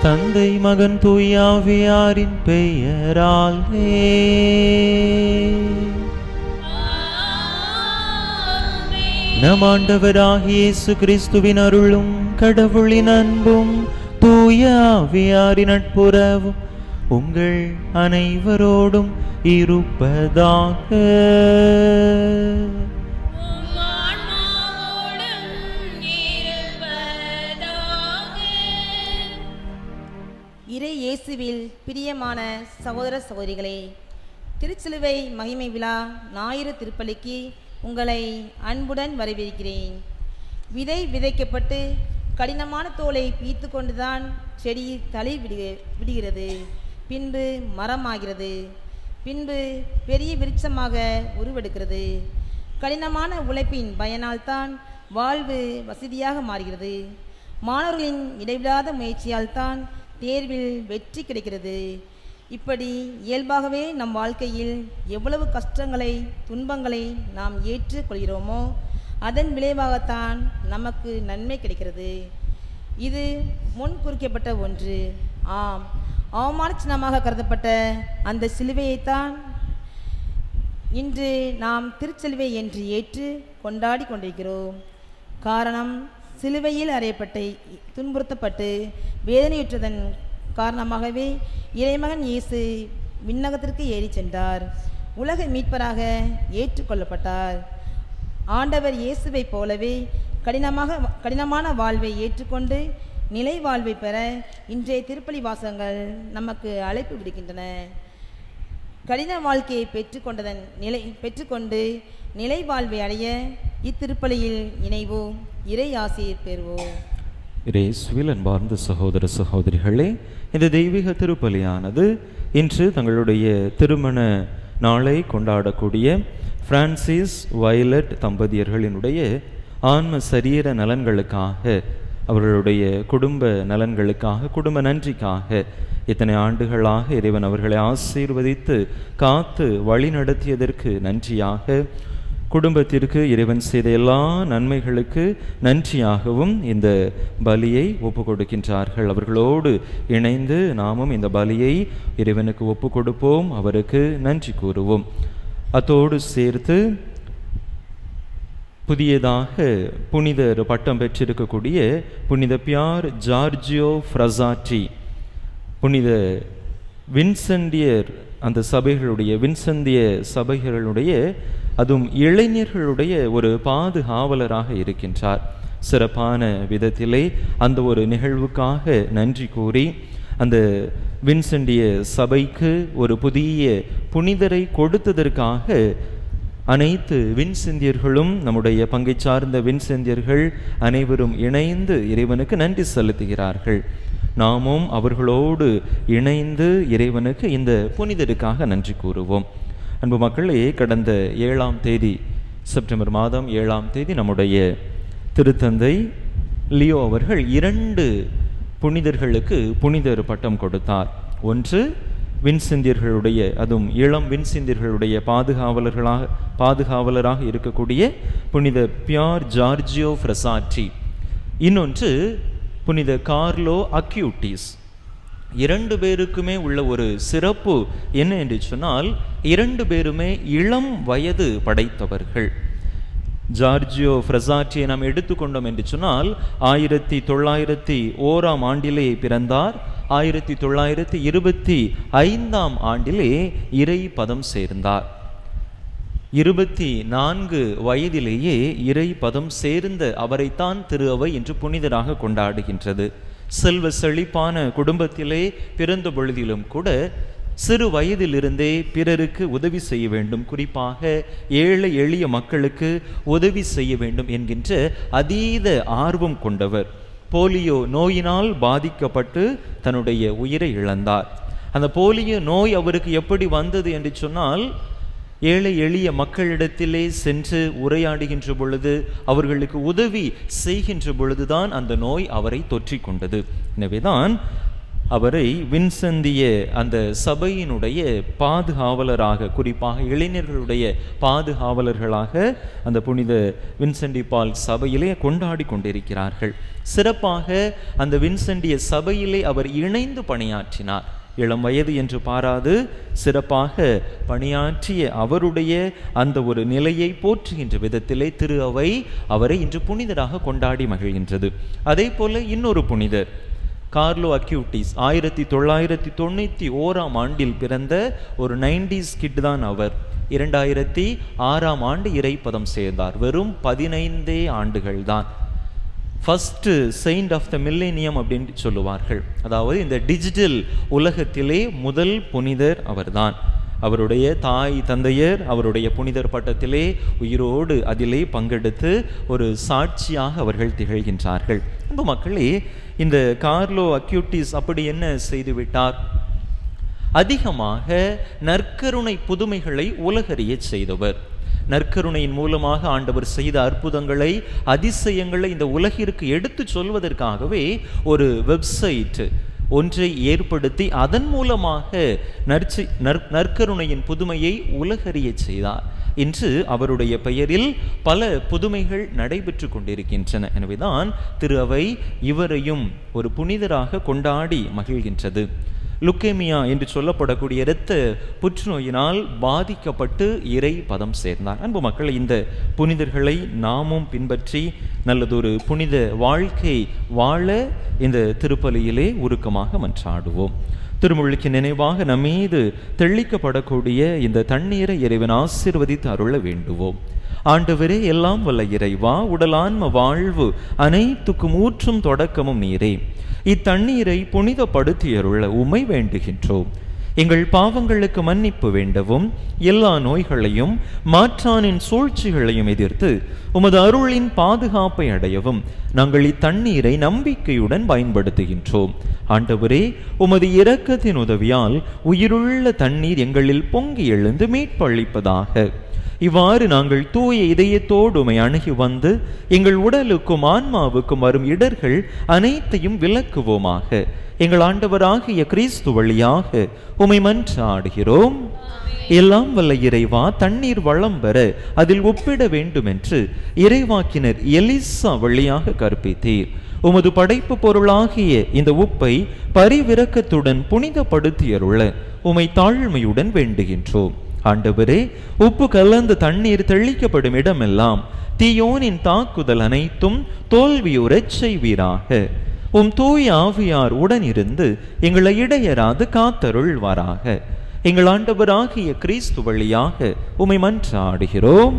தந்தை மகன் தூய ஆவியாரின் பெயராலே. நம் ஆண்டவராகிய இயேசு கிறிஸ்துவின் அருளும் கடவுளின் அன்பும் தூய ஆவியாரின் நட்புறவும் உங்கள் அனைவரோடும் இருப்பதாக. இறை இயேசுவில் பிரியமான சகோதர சகோதரிகளே, திருச்சிலுவை மகிமை விழா ஞாயிறு திருப்பலிக்கு உங்களை அன்புடன் வரவேற்கிறேன். விதை விதைக்கப்பட்டு கடினமான தோலை பீத்து கொண்டுதான் செடி தளிர் விடுகிறது, பின்பு மரமாகிறது, பின்பு பெரிய விருட்சமாக உருவெடுக்கிறது. கடினமான உழைப்பின் பயனால்தான் வாழ்வு வசதியாக மாறுகிறது. மாணவர்களின் இடைவிடாத முயற்சியால் தான் தேர்வில் வெற்றி கிடைக்கிறது. இப்படி இயல்பாகவே நம் வாழ்க்கையில் எவ்வளவு கஷ்டங்களை துன்பங்களை நாம் ஏற்றுக்கொள்கிறோமோ அதன் விளைவாகத்தான் நமக்கு நன்மை கிடைக்கிறது. இது முன் குறிக்கப்பட்ட ஒன்று. ஆம், அவமான சின்னமாக கருதப்பட்ட அந்த சிலுவையைத்தான் இன்று நாம் திருச்சிலுவை என்று ஏற்று கொண்டாடி கொண்டிருக்கிறோம். காரணம், சிலுவையில் அறையப்பட்ட துன்புறுத்தப்பட்டு வேதனையுற்றதன் காரணமாகவே இறைமகன் இயேசு விண்ணகத்திற்கு ஏறி சென்றார், உலக மீட்பராக ஏற்றுக்கொள்ளப்பட்டார். ஆண்டவர் இயேசுவை போலவே கடினமான வாழ்வை ஏற்றுக்கொண்டு நிலை வாழ்வை பெற இன்றைய திருப்பலி வாசகங்கள் நமக்கு அழைப்பு விடுக்கின்றன. கடின வாழ்க்கையை பெற்றுக்கொண்டு நிலை வாழ்வை அடைய இத்திருப்பலியில் இணைவோம், இறை ஆசீர் பெறுவோம். இயேசுவில் அன்பார்ந்த சகோதர சகோதரிகளே, இந்த தெய்வீக திருப்பலியானது இன்று தங்களுடைய திருமண நாளை கொண்டாடக்கூடிய பிரான்சிஸ் வயலட் தம்பதியர்களினுடைய ஆன்ம சரீர நலன்களுக்காக, அவர்களுடைய குடும்ப நலன்களுக்காக, குடும்ப நன்றிக்காக இத்தனை ஆண்டுகளாக இறைவன் அவர்களை ஆசீர்வதித்து காத்து வழி நடத்தியதற்கு நன்றியாக, குடும்பத்திற்கு இறைவன் செய்த எல்லா நன்மைகளுக்கு நன்றியாகவும் இந்த பலியை ஒப்பு கொடுக்கின்றார்கள். அவர்களோடு இணைந்து நாமும் இந்த பலியை இறைவனுக்கு ஒப்பு கொடுப்போம், அவருக்கு நன்றி கூறுவோம். அத்தோடு சேர்த்து புதியதாக புனிதர் பட்டம் பெற்றிருக்கக்கூடிய புனித பியார் ஜார்ஜியோ ஃப்ரசாட்டி, புனித வின்சென்டியர், அந்த சபைகளுடைய வின்சென்டிய சபைகளுடைய அதுவும் இளைஞர்களுடைய ஒரு பாதுகாவலராக இருக்கின்றார். சிறப்பான விதத்திலே அந்த ஒரு நிகழ்வுக்காக நன்றி கூறி அந்த வின்சென்டிய சபைக்கு ஒரு புதிய புனிதரை கொடுத்ததற்காக அனைத்து வின்சென்டியர்களும், நம்முடைய பங்கை சார்ந்த வின்சென்டியர்கள் அனைவரும் இணைந்து இறைவனுக்கு நன்றி செலுத்துகிறார்கள். நாமும் அவர்களோடு இணைந்து இறைவனுக்கு இந்த புனிதருக்காக நன்றி கூறுவோம். அன்பு மக்களே, கடந்த 7ஆம் தேதி, செப்டம்பர் மாதம் 7ஆம் தேதி நம்முடைய திருத்தந்தை லியோ அவர்கள் 2 புனிதர்களுக்கு புனிதர் பட்டம் கொடுத்தார். ஒன்று வின்சென்டியர்களுடைய, அதுவும் இளம் வின்சென்டியர்களுடைய பாதுகாவலராக இருக்கக்கூடிய புனித பியார் ஜார்ஜியோ ஃப்ரசாட்டி, இன்னொன்று புனித கார்லோ அக்யூட்டிஸ். 2 பேருக்குமே உள்ள ஒரு சிறப்பு என்ன என்று சொன்னால், 2 பேருமே இளம் வயது படைத்தவர்கள். ஜார்ஜியோ ஃப்ரசாட்டியை நாம் எடுத்துக்கொண்டோம் என்று சொன்னால் 1901ஆம் ஆண்டிலே பிறந்தார். 1925ஆம் ஆண்டிலே இறை பதம் சேர்ந்தார். 24 வயதிலேயே இறை பதம் சேர்ந்த அவரைத்தான் திரு அவை என்று புனிதராக கொண்டாடுகின்றது. செல்வ செழிப்பான குடும்பத்திலே பிறந்த பொழுதிலும் கூட சிறு வயதிலிருந்தே பிறருக்கு உதவி செய்ய வேண்டும், குறிப்பாக ஏழை எளிய மக்களுக்கு உதவி செய்ய வேண்டும் என்கின்ற அதீத ஆர்வம் கொண்டவர். போலியோ நோயினால் பாதிக்கப்பட்டு தன்னுடைய உயிரை இழந்தார். அந்த போலியோ நோய் அவருக்கு எப்படி வந்தது என்று சொன்னால், ஏழை எளிய மக்களிடத்திலே சென்று உரையாடுகின்ற பொழுது, அவர்களுக்கு உதவி செய்கின்ற பொழுதுதான் அந்த நோய் அவரை தொற்றிக் கொண்டது. எனவேதான் அவரை வின்செந்திய அந்த சபையினுடைய பாதுகாவலராக, குறிப்பாக இளைஞர்களுடைய பாதுகாவலர்களாக அந்த புனித வின்சென்டி பால் சபையிலே கொண்டாடி கொண்டிருக்கிறார்கள். சிறப்பாக அந்த வின்சென்டிய சபையிலே அவர் இணைந்து பணியாற்றினார். இளம் வயது என்று பாராது சிறப்பாக பணியாற்றிய அவருடைய அந்த ஒரு நிலையை போற்றுகின்ற விதத்திலே திரு அவை அவரை இன்று புனிதராக கொண்டாடி மகிழ்கின்றது. அதே போல இன்னொரு புனிதர் கார்லோ அக்யூட்டிஸ் 1991 ஆண்டில் பிறந்த ஒரு 90s கிட் தான் அவர். 2006 ஆண்டு இறைப்பதம் சேர்ந்தார். வெறும் 15 ஆண்டுகள் தான். First saint of the millennium அப்படின்னு சொல்லுவார்கள். அதாவது இந்த டிஜிட்டல் உலகத்திலே முதல் புனிதர் அவர்தான். அவருடைய தாய் தந்தையர் அவருடைய புனிதர் பட்டத்திலே உயிரோடு அதிலே பங்கெடுத்து ஒரு சாட்சியாக அவர்கள் திகழ்கின்றார்கள். அன்பு மக்களே, இந்த கார்லோ அக்யூட்டிஸ் அப்படி என்ன செய்துவிட்டார்? அதிகமாக நற்கருணை புதுமைகளை உலகறிய செய்தவர். நற்கருணையின் மூலமாக ஆண்டவர் செய்த அற்புதங்களை, அதிசயங்களை இந்த உலகிற்கு எடுத்து சொல்வதற்காகவே ஒரு வெப்சைட் ஒன்றை ஏற்படுத்தி அதன் மூலமாக நற்கருணையின் புதுமையை உலகறிய செய்தார். இன்று அவருடைய பெயரில் பல புதுமைகள் நடைபெற்று கொண்டிருக்கின்றன. எனவேதான் திரு அவை இவரையும் ஒரு புனிதராக கொண்டாடி மகிழ்கின்றது. லுக்கேமியா என்று சொல்லப்படக்கூடிய இரத்த புற்றுநோயினால் பாதிக்கப்பட்டு இறை பதம் சேர்ந்தார். அன்பு மக்களை, இந்த புனிதர்களை நாமும் பின்பற்றி நல்லதொரு புனித வாழ்க்கை வாழ இந்த திருப்பலியிலே உருக்கமாக மன்றாடுவோம். திருமுழுக்கு நினைவாக நம்மீது தெளிக்கப்படக்கூடிய இந்த தண்ணீரை இறைவன் ஆசீர்வதித்து அருள வேண்டுவோம். ஆண்டவரே, எல்லாம் வல்ல இறைவா, உடலான்ம வாழ்வு அனைத்துக்கும் ஊற்றும் தொடக்கமும் நீரே. இத்தண்ணீரை புனிதப்படுத்தியருள உம்மை வேண்டுகின்றோம். எங்கள் பாவங்களுக்கு மன்னிப்பு வேண்டவும், எல்லா நோய்களையும் மாற்றானின் சூழ்ச்சிகளையும் எதிர்த்து உமது அருளின் பாதுகாப்பை அடையவும் நாங்கள் இத்தண்ணீரை நம்பிக்கையுடன் பயன்படுத்துகின்றோம். ஆண்டவரே, உமது இரக்கத்தின் உதவியால் உயிருள்ள தண்ணீர் எங்களில் பொங்கி எழுந்து மீட்பளிப்பதாக. இவ்வாறு நாங்கள் தூய இதயத்தோடு உம்மை அணுகி வந்து எங்கள் உடலுக்கும் ஆன்மாவுக்கும் வரும் இடர்கள் அனைத்தையும் விலக்குவோமாக. எங்கள் ஆண்டவராகிய கிறிஸ்து வழியாக உம்மை மன்றாடுகிறோம். எல்லாம் வல்ல இறைவா, தண்ணீர் வளம் பெற அதில் ஒப்பிட வேண்டும் என்று இறைவாக்கினர் எலிசா வழியாக கற்பித்தீர். உமது படைப்பு பொருளாகிய இந்த உப்பை பரிவிரக்கத்துடன் புனிதப்படுத்தியருள உம்மை தாழ்மையுடன் வேண்டுகின்றோம். ஆண்டவரே, உப்பு கலந்த தண்ணீர் தெளிக்கப்படும் இடமெல்லாம் தீயோனின் தாக்குதல் அனைத்தும் தோல்வியுறச் செய்வீராக. உம் தூய ஆவியார் உடனிருந்து எங்களை இடையராது காத்தருள்வாராக. எங்கள் ஆண்டவராகிய கிறிஸ்து வழியாக உம்மை மன்றாடுகிறோம்.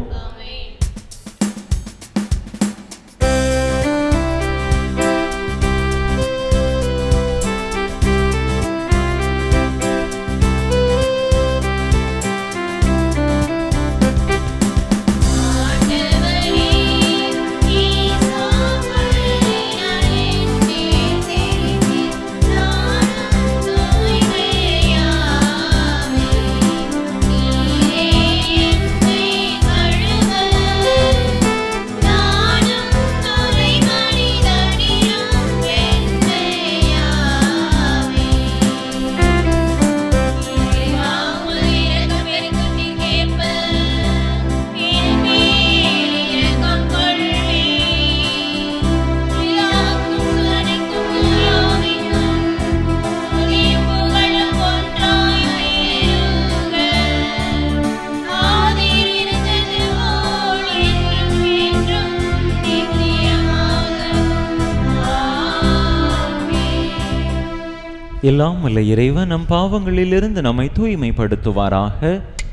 எல்லாம் வல்ல இறைவன் நம் பாவங்களிலிருந்து நம்மை தூய்மைப்படுத்துவாராக.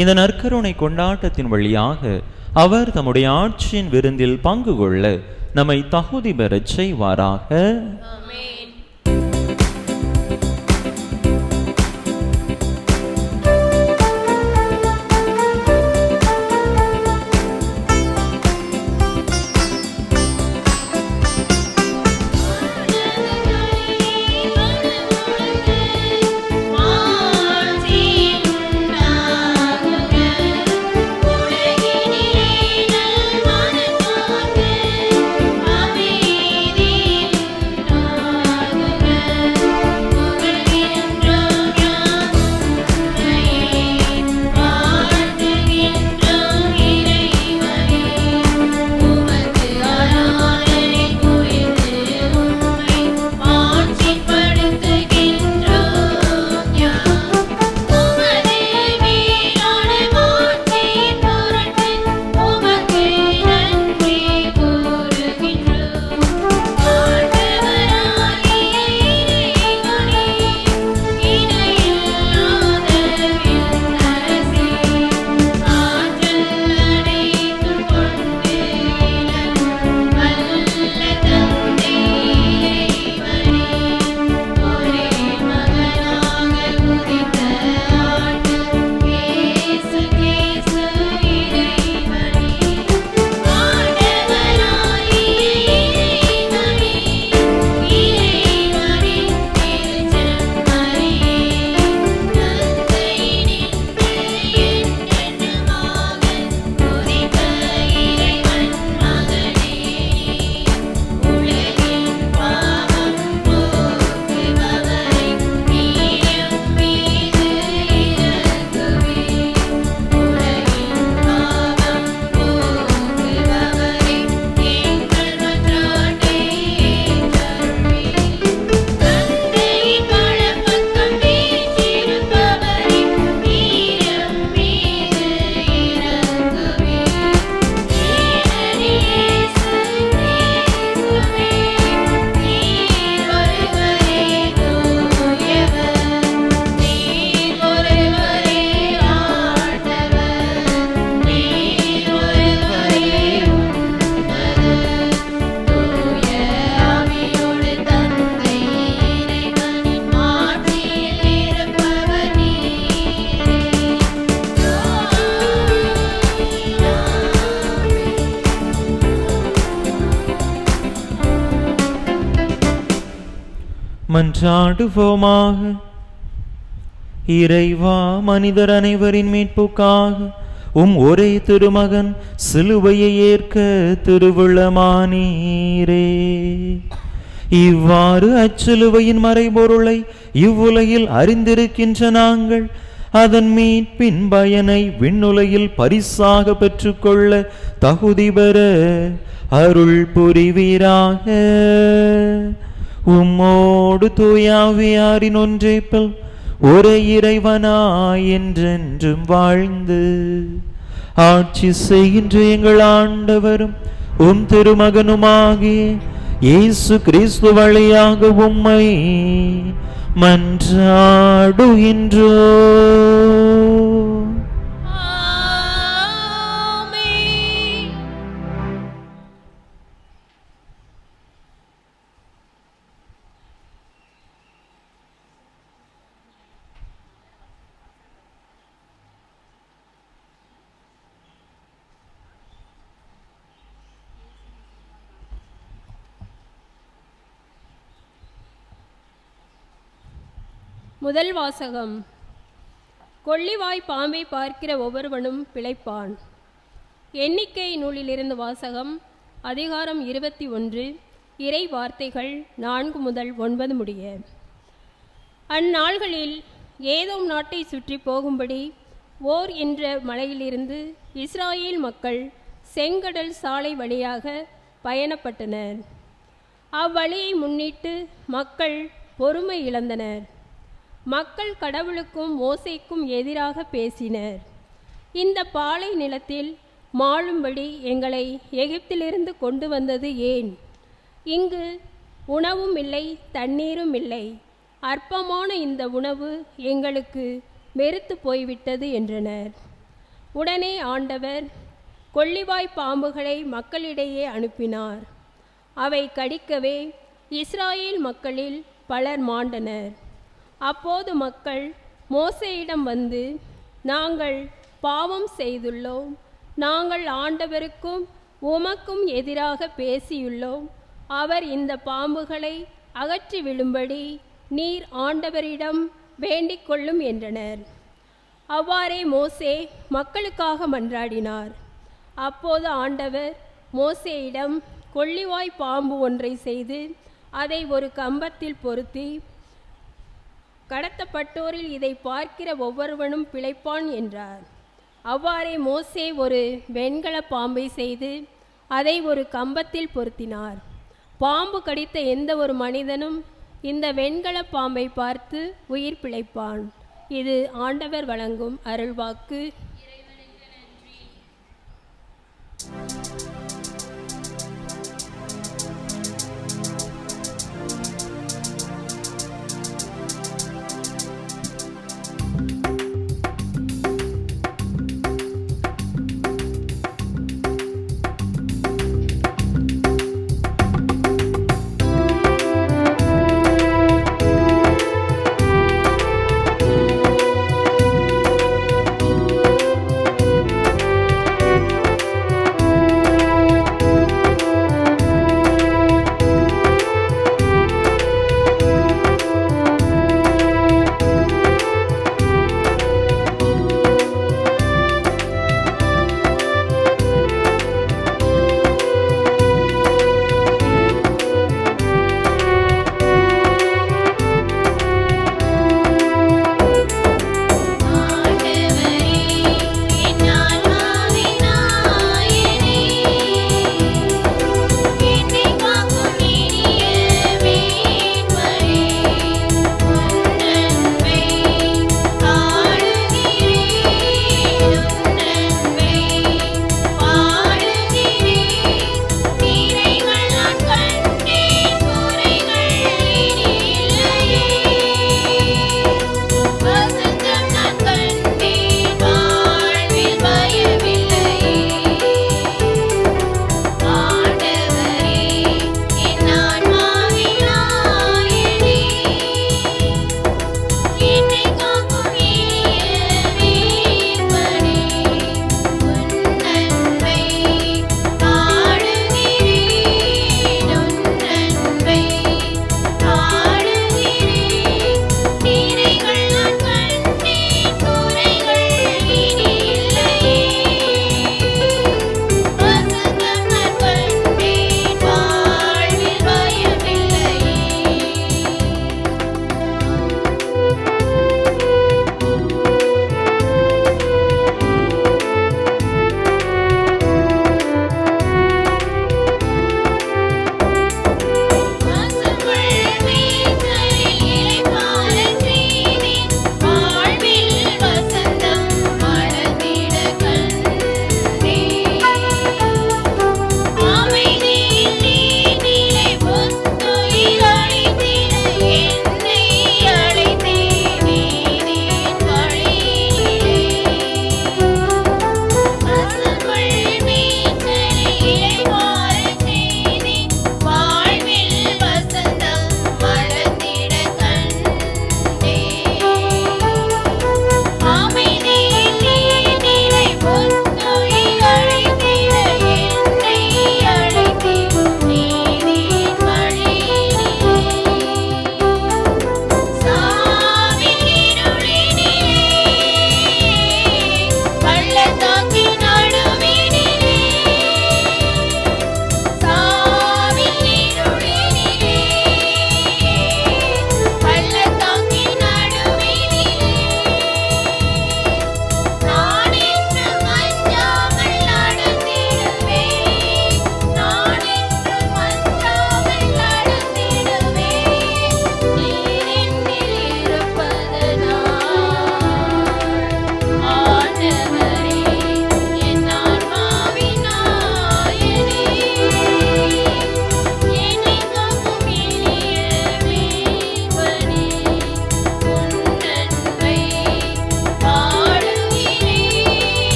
இந்த நற்கருணை கொண்டாட்டத்தின் வழியாக அவர் தம்முடைய ஆட்சியின் விருந்தில் பங்கு கொள்ள நம்மை தகுதி பெறச் செய்வாராக. மன்றாடுவோமாக. இறைவா, மனிதர் அனைவரின் மீட்புக்காக ஒரே திருமகன் சிலுவையை ஏற்க திருவுளமானீரே. இவ்வாறு அச்சிலுவையின் மறைபொருளை இவ்வுலகில் அறிந்திருக்கின்ற நாங்கள் அதன் மீட்பின் பயனை விண்ணுலகில் பரிசாக பெற்றுக்கொள்ள தகுதி பெற அருள் புரிவீராக. உம்மோடு தூயாவியாரின் ஒன்றைப்பில் ஒரே இறைவனாய் என்றென்றும் வாழ்ந்து ஆட்சி செய்கின்ற எங்கள் ஆண்டவரும் திருமகனுமாகிய இயேசு கிறிஸ்து வழியாக உம்மை மன்றாடுகின்றோம். முதல் வாசகம். கொள்ளிவாய் பாம்பை பார்க்கிற ஒவ்வொருவனும் பிழைப்பான். எண்ணிக்கை நூலிலிருந்து வாசகம். அதிகாரம் 21, இறை வார்த்தைகள் 4 முதல் 9 முடிய. அந்நாள்களில் ஏதோம் நாட்டை சுற்றி போகும்படி ஓர் என்ற மலையிலிருந்து இஸ்ராயேல் மக்கள் செங்கடல் சாலை வழியாக பயணப்பட்டனர். அவ்வழியை முன்னிட்டு மக்கள் பொறுமை இழந்தனர். மக்கள் கடவுளுக்கும் மோசேக்கும் எதிராக பேசினர். இந்த பாலை நிலத்தில் மாளும்படி எங்களை எகிப்திலிருந்து கொண்டு வந்தது ஏன்? இங்கு உணவும் இல்லை, தண்ணீரும் இல்லை. அற்பமான இந்த உணவு எங்களுக்கு வெறுத்து போய்விட்டது என்றனர். உடனே ஆண்டவர் கொள்ளிவாய் பாம்புகளை மக்களிடையே அனுப்பினார். அவை கடிக்கவே இஸ்ராயேல் மக்களில் பலர் மாண்டனர். அப்போது மக்கள் மோசேயிடம் வந்து, நாங்கள் பாவம் செய்துள்ளோம், நாங்கள் ஆண்டவருக்கும் உமக்கும் எதிராக பேசியுள்ளோம். அவர் இந்த பாம்புகளை அகற்றி விழும்படி நீர் ஆண்டவரிடம் வேண்டிக் கொள்ளும் என்றனர். அவ்வாறே மோசே மக்களுக்காக மன்றாடினார். அப்போது ஆண்டவர் மோசேயிடம் கொள்ளிவாய் பாம்பு ஒன்றை செய்து அதை ஒரு கம்பத்தில் பொருத்தி, கடத்தப்பட்டோரில் இதை பார்க்கிற ஒவ்வொருவனும் பிழைப்பான் என்றார். அவ்வாறே மோசே ஒரு வெண்கல பாம்பை செய்து அதை ஒரு கம்பத்தில் பொருத்தினார். பாம்பு கடித்த எந்த ஒரு மனிதனும் இந்த வெண்கல பாம்பை பார்த்து உயிர் பிழைப்பான். இது ஆண்டவர் வழங்கும் அருள்வாக்கு.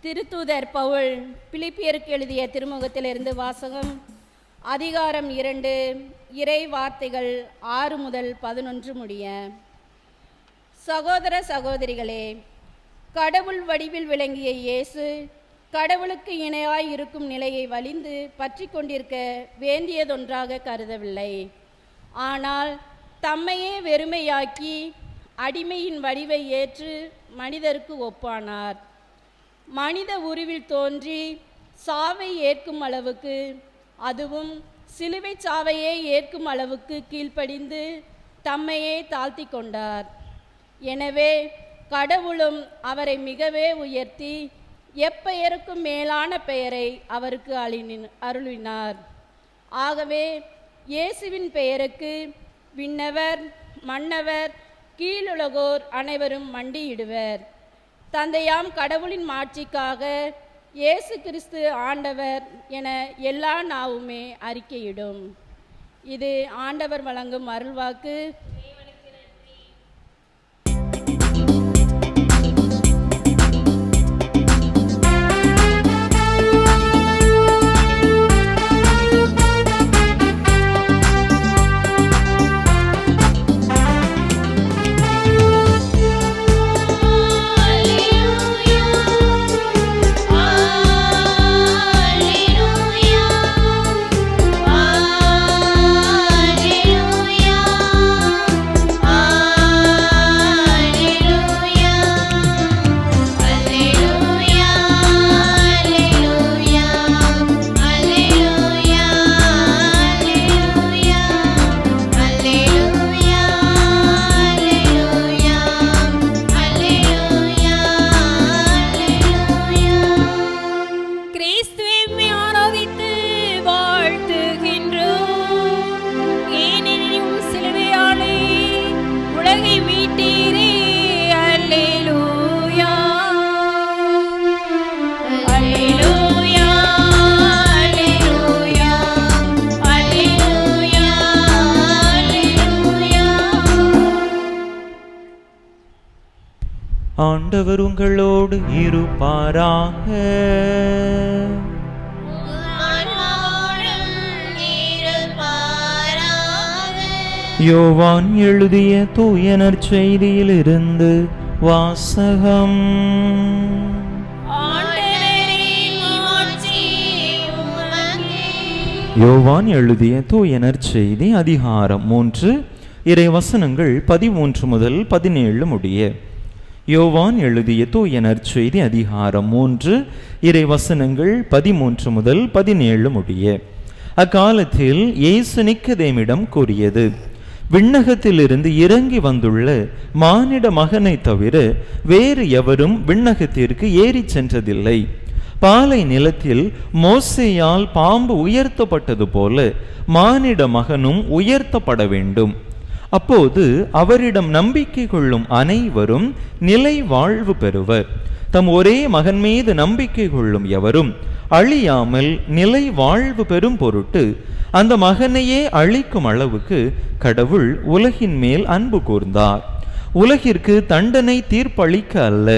திருத்தூதர் பவுல் பிலிப்பியருக்கு எழுதிய திருமுகத்திலிருந்து வாசகம். அதிகாரம் 2, இறை வார்த்தைகள் 6 முதல் 11 முடிய. சகோதர சகோதரிகளே, கடவுள் வடிவில் விளங்கிய இயேசு கடவுளுக்கு இணையாய் இருக்கும் நிலையை வலிந்து பற்றி கொண்டிருக்க வேண்டியதொன்றாக கருதவில்லை. ஆனால் தம்மையே வெறுமையாக்கி அடிமையின் வடிவை ஏற்று மனிதருக்கு ஒப்பானார். மனித உருவில் தோன்றி சாவை ஏற்கும் அளவுக்கு, அதுவும் சிலுவை சாவையே ஏற்கும் அளவுக்கு கீழ்ப்படிந்து தம்மையே தாழ்த்தி கொண்டார். எனவே கடவுளும் அவரை மிகவே உயர்த்தி எப்பெயருக்கும் மேலான பெயரை அவருக்கு அருளினார். ஆகவே இயேசுவின் பெயருக்கு விண்ணவர், மன்னவர், கீழுலகோர் அனைவரும் மண்டியிடுவர். தந்தையாம் கடவுளின் மாட்சிக்காக இயேசு கிறிஸ்து ஆண்டவர் என எல்லா நாவுமே அறிக்கையிடும். இது ஆண்டவர் வழங்கும் அருள்வாக்கு. ஆண்டவர் உங்களோடு இருப்பாராக. யோவான் எழுதிய தூய நற்செய்தியிலிருந்து வாசகம். யோவான் எழுதிய தூய நற்செய்தி அதிகாரம் 3, இறை வசனங்கள் 13 முதல் 17 முடிய. யோவான் எழுதிய தூய நற்செய்தி அதிகாரம் 3, இறை வசனங்கள் 13 முதல் 17 முடிய. அக்காலத்தில் இயேசு நிக்கதேமிடம் கூறியது, விண்ணகத்திலிருந்து இறங்கி வந்துள்ள மானிட மகனை தவிர வேறு எவரும் விண்ணகத்திற்கு ஏறி சென்றதில்லை. பாலை நிலத்தில் மோசேயால் பாம்பு உயர்த்தப்பட்டது போல மானிட மகனும் உயர்த்தப்பட வேண்டும். அப்போது அவரிடம் நம்பிக்கை கொள்ளும் அனைவரும் நிலை வாழ்வு பெறுவர். தம் ஒரே மகன் மீது நம்பிக்கை கொள்ளும் எவரும் அழியாமல் நிலை வாழ்வு பெறும் பொருட்டு அந்த மகனையே அழிக்கும் அளவுக்கு கடவுள் உலகின் மேல் அன்பு கூர்ந்தார். உலகிற்கு தண்டனை தீர்ப்பளிக்க அல்ல,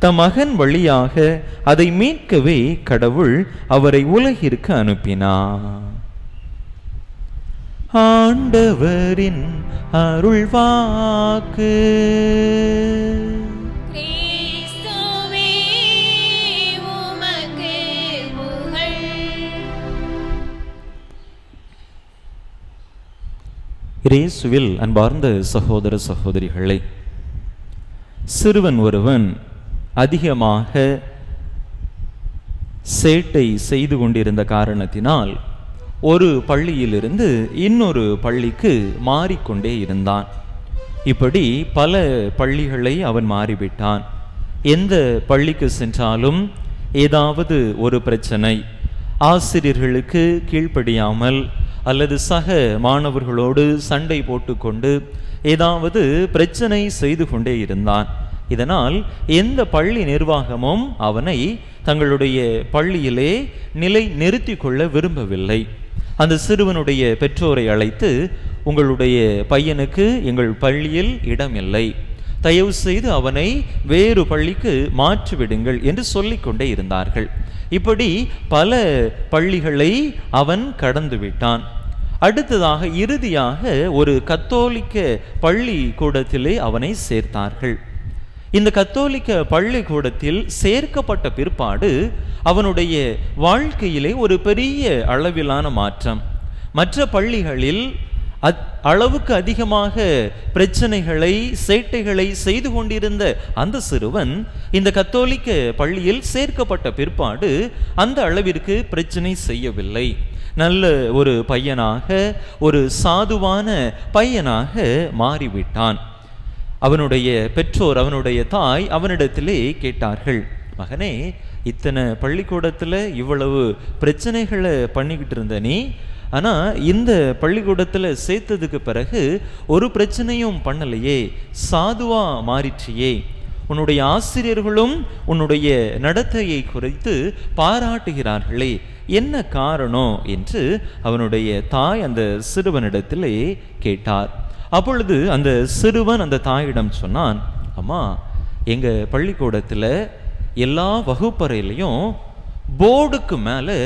தம் மகன் வழியாக அதை மீட்கவே கடவுள் அவரை உலகிற்கு அனுப்பினார். ஆண்டவரின் அருள்வாக்கு. இயேசுவில் அன்பார்ந்த சகோதர சகோதரிகளே, சிறுவன் ஒருவன் அதிகமாக சேட்டை செய்து கொண்டிருந்த காரணத்தினால் ஒரு பள்ளியிலிருந்து இன்னொரு பள்ளிக்கு மாறிக்கொண்டே இருந்தான். இப்படி பல பள்ளிகளை அவன் மாறிவிட்டான். எந்த பள்ளிக்கு சென்றாலும் ஏதாவது ஒரு பிரச்சனை, ஆசிரியர்களுக்கு கீழ்ப்படியாமல் அல்லது சக மாணவர்களோடு சண்டை போட்டுக்கொண்டு ஏதாவது பிரச்சனை செய்து கொண்டே இருந்தான். இதனால் எந்த பள்ளி நிர்வாகமும் அவனை தங்களுடைய பள்ளியிலே நிலை நிறுத்தி கொள்ள விரும்பவில்லை. அந்த சிறுவனுடைய பெற்றோரை அழைத்து, உங்களுடைய பையனுக்கு எங்கள் பள்ளியில் இடமில்லை, தயவு செய்து அவனை வேறு பள்ளிக்கு மாற்றிவிடுங்கள் என்று சொல்லிக்கொண்டே இருந்தார்கள். இப்படி பல பள்ளிகளை அவன் கடந்து விட்டான். அடுத்ததாக இறுதியாக ஒரு கத்தோலிக்க பள்ளிக்கூடத்திலே அவனை சேர்த்தார்கள். இந்த கத்தோலிக்க பள்ளிக்கூடத்தில் சேர்க்கப்பட்ட பிற்பாடு அவனுடைய வாழ்க்கையிலே ஒரு பெரிய அளவிலான மாற்றம். மற்ற பள்ளிகளில் அளவுக்கு அதிகமாக பிரச்சனைகளை சேட்டைகளை செய்து கொண்டிருந்த அந்த சிறுவன் இந்த கத்தோலிக்க பள்ளியில் சேர்க்கப்பட்ட பிற்பாடு அந்த அளவிற்கு பிரச்சனை செய்யவில்லை. நல்ல ஒரு பையனாக, ஒரு சாதுவான பையனாக மாறிவிட்டான். அவனுடைய பெற்றோர், அவனுடைய தாய் அவனிடத்திலே கேட்டார்கள், மகனே, இத்தனை பள்ளிக்கூடத்தில் இவ்வளவு பிரச்சனைகளை பண்ணிக்கிட்டு இருந்த நீ, ஆனால் இந்த பள்ளிக்கூடத்தில் சேர்த்ததுக்கு பிறகு ஒரு பிரச்சனையும் பண்ணலையே, சாதுவா மாறிற்றியே, உன்னுடைய ஆசிரியர்களும் உன்னுடைய நடத்தையை குறித்து பாராட்டுகிறார்களே, என்ன காரணம் என்று அவனுடைய தாய் அந்த சிறுவனிடத்திலே கேட்டார். அப்பொழுது அந்த சிறுவன் அந்த தாயிடம் சொன்னான், அம்மா, எங்கள் பள்ளிக்கூடத்தில் எல்லா வகுப்பறையிலையும் போர்டுக்கு மேலே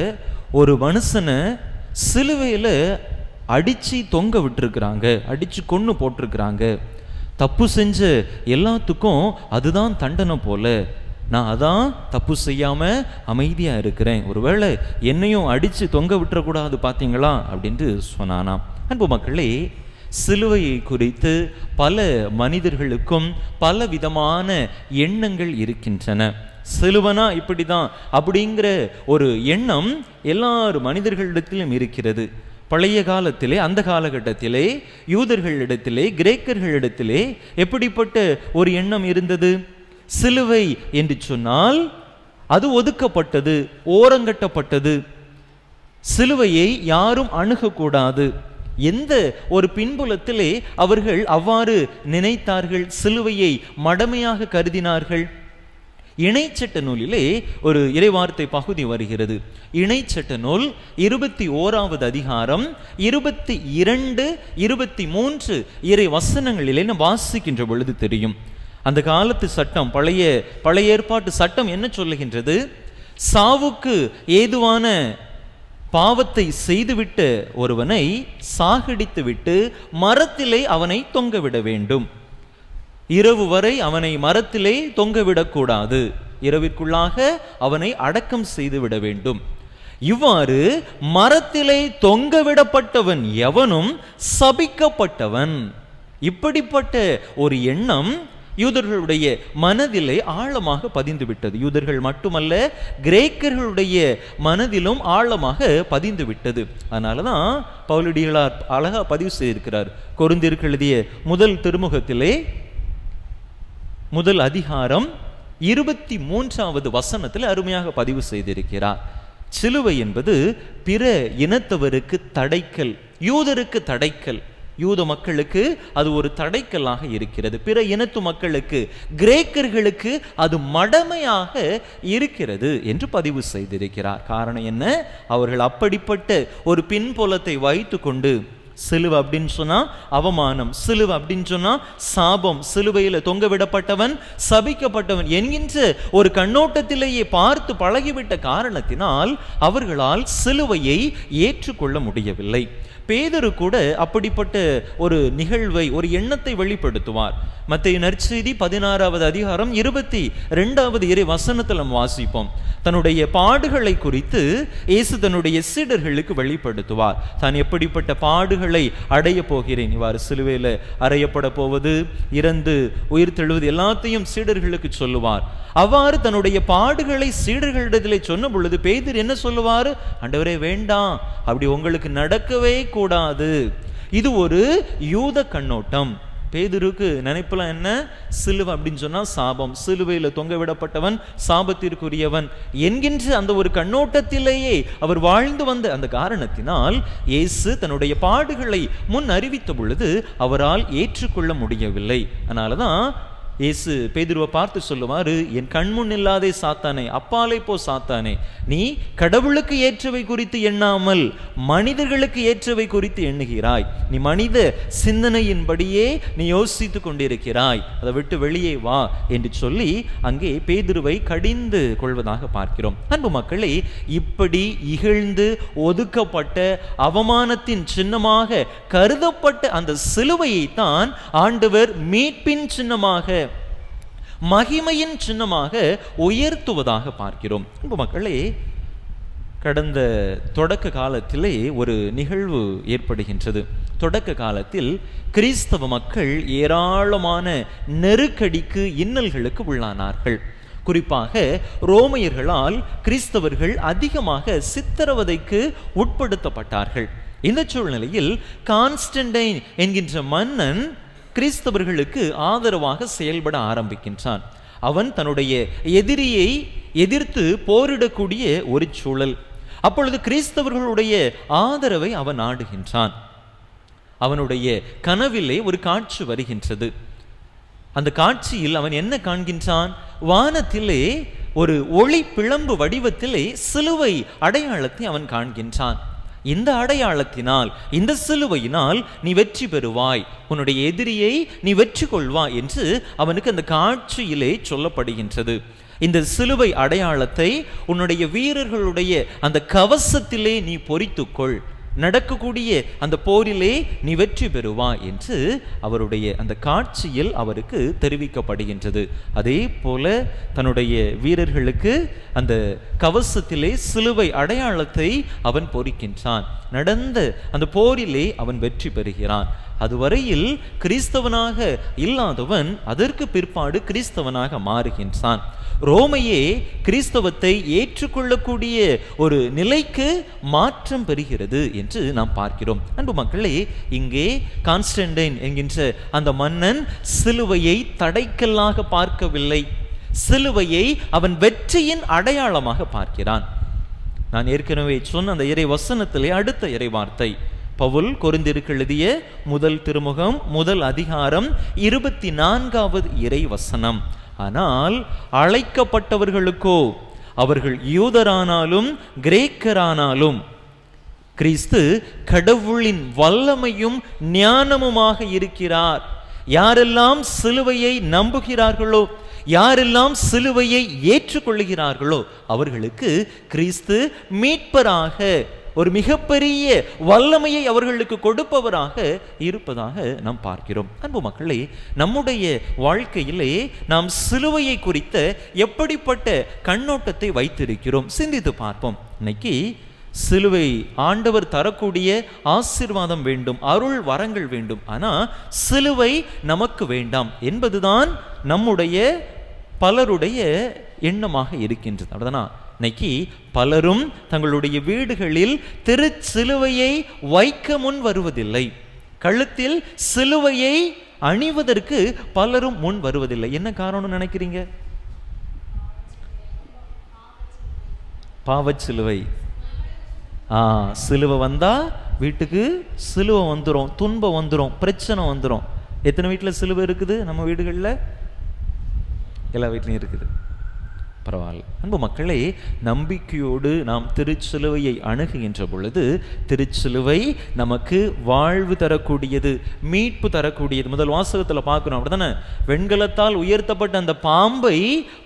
ஒரு மனுஷனை சிலுவையில் அடித்து தொங்க விட்டுருக்குறாங்க, அடித்து கொன்று போட்டிருக்கிறாங்க. தப்பு செஞ்ச எல்லாத்துக்கும் அதுதான் தண்டனை போல. நான் அதான் தப்பு செய்யாமல் அமைதியாக இருக்கிறேன். ஒருவேளை என்னையும் அடித்து தொங்க விட்டுறக்கூடாது பார்த்தீங்களா அப்படின்ட்டு சொன்னானாம். அன்பு மக்களே, சிலுவையை குறித்து பல மனிதர்களுக்கும் பல விதமான எண்ணங்கள் இருக்கின்றன. சிலுவனா இப்படிதான் அப்படிங்கிற ஒரு எண்ணம் எல்லாரும் மனிதர்களிடத்திலும் இருக்கிறது. பழைய காலத்திலே, அந்த காலகட்டத்திலே யூதர்களிடத்திலே, கிரேக்கர்களிடத்திலே எப்படிப்பட்ட ஒரு எண்ணம் இருந்தது? சிலுவை என்று சொன்னால் அது ஒதுக்கப்பட்டது, ஓரங்கட்டப்பட்டது. சிலுவையை யாரும் அணுகக்கூடாது. எந்த ஒரு பின்புலத்திலே அவர்கள் அவ்வாறு நினைத்தார்கள், சிலுவையை மடமையாக கருதினார்கள். இணைச்சட்ட நூலிலே ஒரு இறைவார்த்தை பகுதி வருகிறது. இணைச்சட்ட நூல் 21வது அதிகாரம் 22, 23 இறை வசனங்களிலே நாம் வாசிக்கின்ற பொழுது தெரியும். அந்த காலத்து சட்டம், பழைய ஏற்பாட்டு சட்டம் என்ன சொல்லுகின்றது? சாவுக்கு ஏதுவான பாவத்தை செய்துவிட்ட ஒருவனை சாகடித்து விட்டு மரத்திலே அவனை தொங்கவிட வேண்டும். இரவு வரை அவனை மரத்திலே தொங்கவிடக்கூடாது. இரவிற்குள்ளாக அவனை அடக்கம் செய்துவிட வேண்டும். இவ்வாறு மரத்திலே தொங்கவிடப்பட்டவன் எவனும் சபிக்கப்பட்டவன். இப்படிப்பட்ட ஒரு எண்ணம் யூதர்களுடைய மனதிலே ஆழமாக பதிந்து விட்டது. யூதர்கள் மட்டுமல்ல, கிரேக்கர்களுடைய மனதிலும் ஆழமாக பதிந்து விட்டது. அதனாலதான் பவுலடிகளார் அழகா பதிவு செய்திருக்கிறார். கொரிந்தியருக்கு எழுதிய முதல் திருமுகத்திலே முதல் அதிகாரம் 23வது வசனத்தில் அருமையாக பதிவு செய்திருக்கிறார். சிலுவை என்பது பிற இனத்தவருக்கு தடைக்கல், யூதருக்கு தடைக்கல். யூத மக்களுக்கு அது ஒரு தடைக்கல்லாக இருக்கிறது. பிற இனத்து மக்களுக்கு, கிரேக்கர்களுக்கு அது மடமையாக இருக்கிறது என்று பதிவு செய்திருக்கிறார். காரணம் என்ன? அவர்கள் அப்படிப்பட்ட ஒரு பின்புலத்தை வைத்து கொண்டு, சிலுவை அப்படின்னு சொன்னா அவமானம், சிலுவை அப்படின்னு சொன்னா சாபம், சிலுவையில் தொங்க விடப்பட்டவன் சபிக்கப்பட்டவன் என்கின்ற ஒரு கண்ணோட்டத்திலேயே பார்த்து பழகிவிட்ட காரணத்தினால் அவர்களால் சிலுவையை ஏற்றுக்கொள்ள முடியவில்லை. பேதுரு கூட அப்படிப்பட்ட ஒரு நிகழ்வை, ஒரு எண்ணத்தை வெளிப்படுத்துவார். மத்தேயு நற்செய்தி 16வது அதிகாரம் 22வது இறை வசனத்தில் நாம் வாசிப்போம். தன்னுடைய பாடுகளை குறித்து இயேசு தன்னுடைய சீடர்களுக்கு வெளிப்படுத்துவார். தான் எப்படிப்பட்ட பாடுகளை அடைய போகிறேன், இவ்வாறு சிலுவையில் அறையப்பட போவது, இறந்து உயிர் தெழுவது எல்லாத்தையும் சீடர்களுக்கு சொல்லுவார். அவ்வாறு தன்னுடைய பாடுகளை சீடர்களிடத்திலே சொன்ன பொழுது பேதுரு என்ன சொல்லுவார்? ஆண்டவரே, வேண்டாம், அப்படி உங்களுக்கு நடக்கவே கூடாது. இது ஒரு யூத கண்ணோட்டம். பேதுருக்கு நினைப்பெல்லாம் என்ன? சிலுவை அப்படின்னு சொன்னா சாபம், சிலுவையில் தொங்க விடப்பட்டவன் சாபத்திற்குரியவன் என்கின்ற அந்த ஒரு கண்ணோட்டத்திலேயே அவர் வாழ்ந்து வந்த அந்த காரணத்தினால் இயேசு தன்னுடைய பாடுகளை முன் அறிவித்த பொழுது அவரால் ஏற்றுக்கொள்ள முடியவில்லை. அதனாலதான் இயேசு பேதுருவை பார்த்து சொல்லுவாரு, என் கண்முன் இல்லாதே சாத்தானே, அப்பாலே போ சாத்தானே, நீ கடவுளுக்கு ஏற்றவை குறித்து எண்ணாமல் மனிதர்களுக்கு ஏற்றவை குறித்து எண்ணுகிறாய். நீ மனித சிந்தனையின்படியே நீ யோசித்து கொண்டிருக்கிறாய், அதை விட்டு வெளியே வா என்று சொல்லி அங்கே பேதுருவை கடிந்து கொள்வதாக பார்க்கிறோம். அன்பு மக்களே, இப்படி இகழ்ந்து ஒதுக்கப்பட்ட அவமானத்தின் சின்னமாக கருதப்பட்ட அந்த சிலுவையை தான் ஆண்டவர் மீட்பின் சின்னமாக, மகிமையின் சின்னமாக உயர்த்துவதாக பார்க்கிறோம். அன்பு மக்களே, கடந்த தொடக்க காலத்திலே ஒரு நிகழ்வு ஏற்படுகின்றது. தொடக்க காலத்தில் கிறிஸ்தவ மக்கள் ஏராளமான நெருக்கடிக்கு, இன்னல்களுக்கு உள்ளானார்கள். குறிப்பாக ரோமையர்களால் கிறிஸ்தவர்கள் அதிகமாக சித்திரவதைக்கு உட்படுத்தப்பட்டார்கள். இந்த சூழ்நிலையில் கான்ஸ்டன்டைன் என்கின்ற மன்னன் கிறிஸ்தவர்களுக்கு ஆதரவாக செயல்பட ஆரம்பிக்கின்றான். அவன் தன்னுடைய எதிரியை எதிர்த்து போரிடக்கூடிய ஒரு சூழல். அப்பொழுது கிறிஸ்தவர்களுடைய ஆதரவை அவன் நாடுகின்றான். அவனுடைய கனவிலே ஒரு காட்சி வருகின்றது. அந்த காட்சியில் அவன் என்ன காண்கின்றான்? வானத்திலே ஒரு ஒளி பிளம்பு வடிவத்திலே சிலுவை அடையாளத்தை அவன் காண்கின்றான். இந்த அடையாளத்தினால், இந்த சிலுவையினால் நீ வெற்றி பெறுவாய், உன்னுடைய எதிரியை நீ வெற்றி கொள்வாய் என்று அவனுக்கு அந்த காட்சியிலே சொல்லப்படுகின்றது. இந்த சிலுவை அடையாளத்தை உன்னுடைய வீரர்களுடைய அந்த கவசத்திலே நீ பொறித்துக்கொள், நடக்கக்கூடிய அந்த போரிலே நீ வெற்றி பெறுவாய் என்று அவருடைய அந்த காட்சியில் அவருக்கு தெரிவிக்கப்படுகின்றது. அதே போல தன்னுடைய வீரர்களுக்கு அந்த கவசத்திலே சிலுவை அடையாளத்தை அவன் பொறிக்கின்றான். நடந்த அந்த போரிலே அவன் வெற்றி பெறுகிறான். அதுவரையில் கிறிஸ்தவனாக இல்லாதவன் அதற்கு பிற்பாடு கிறிஸ்தவனாக மாறுகின்றான். ரோமையே கிறிஸ்தவத்தை ஏற்றுக்கொள்ளக்கூடிய ஒரு நிலைக்கு மாற்றம் பெறுகிறது என்று நாம் பார்க்கிறோம். அன்பு மக்களே, இங்கே கான்ஸ்டன்டைன் என்கின்ற அந்த மன்னன் சிலுவையை தடைக்கல்லாக பார்க்கவில்லை, சிலுவையை அவன் வெற்றியின் அடையாளமாக பார்க்கிறான். நான் ஏற்கனவே சொன்ன அந்த இறை வசனத்திலே அடுத்த இறை வார்த்தை பவுல் கொரிந்தியருக்கு எழுதிய முதல் திருமுகம் முதல் அதிகாரம் 24வது இறை வசனம். ஆனால் அழைக்கப்பட்டவர்களுக்கோ, அவர்கள் யூதரானாலும் கிரேக்கரானாலும், கிறிஸ்து கடவுளின் வல்லமையும் ஞானமுமாக இருக்கிறார். யாரெல்லாம் சிலுவையை நம்புகிறார்களோ, யாரெல்லாம் சிலுவையை ஏற்றுக்கொள்ளுகிறார்களோ அவர்களுக்கு கிறிஸ்து மீட்பராக, ஒரு மிகப்பெரிய வல்லமையை அவர்களுக்கு கொடுப்பவராக இருப்பதாக நாம் பார்க்கிறோம். அன்பு மக்களே, நம்முடைய வாழ்க்கையிலே நாம் சிலுவையை குறித்த எப்படிப்பட்ட கண்ணோட்டத்தை வைத்திருக்கிறோம் சிந்தித்து பார்ப்போம். இன்னைக்கு சிலுவை ஆண்டவர் தரக்கூடிய ஆசீர்வாதம் வேண்டும், அருள் வரங்கள் வேண்டும், ஆனால் சிலுவை நமக்கு வேண்டாம் என்பதுதான் நம்முடைய பலருடைய எண்ணமாக இருக்கின்றது. அப்படிதானா? இன்னைக்கு பலரும் தங்களுடைய வீடுகளில் திருச்சிலுவையை வைக்க முன் வருவதில்லை, கழுத்தில் சிலுவையை அணிவதற்கு பலரும் முன் வருவதில்லை. என்ன காரணம் நினைக்கிறீங்க? பாவச்சிலுவை. சிலுவை வந்தா வீட்டுக்கு சிலுவை வந்துடும், துன்பம் வந்துடும், பிரச்சனை வந்துடும். எத்தனை வீட்டில் சிலுவை இருக்குது? நம்ம வீடுகளில் எல்லா வீட்லையும் இருக்குது. பரவாயில்ல. அன்பு மக்களே, நம்பிக்கையோடு நாம் திருச்சிலுவையை அணுகுகின்ற பொழுது திருச்சிலுவை நமக்கு வாழ்வு தரக்கூடியது, மீட்பு தரக்கூடியது. முதல் வாசகத்தில் பார்க்கணும், அப்படிதானே? வெண்கலத்தால் உயர்த்தப்பட்ட அந்த பாம்பை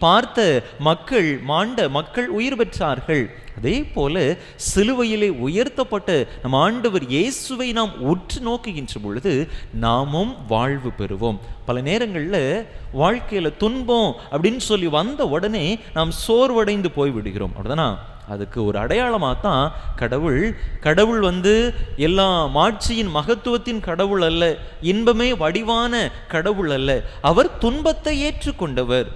பார்த்த மக்கள், மாண்ட மக்கள் உயிர் பெற்றார்கள். அதே போல சிலுவையிலே உயர்த்தப்பட்ட நம் ஆண்டவர் இயேசுவை நாம் உற்று நோக்குகின்ற பொழுது நாமும் வாழ்வு பெறுவோம். பல நேரங்களில் வாழ்க்கையில் துன்பம் அப்படின்னு சொல்லி வந்த உடனே நாம் சோர்வடைந்து போய்விடுகிறோம். அப்படிதானா? அதுக்கு ஒரு அடையாளமாக தான் கடவுள் எல்லா மாட்சியின் மகத்துவத்தின் கடவுள் அல்ல, இன்பமே வடிவான கடவுள் அல்ல. அவர் துன்பத்தை ஏற்றுக்கொண்டவர்,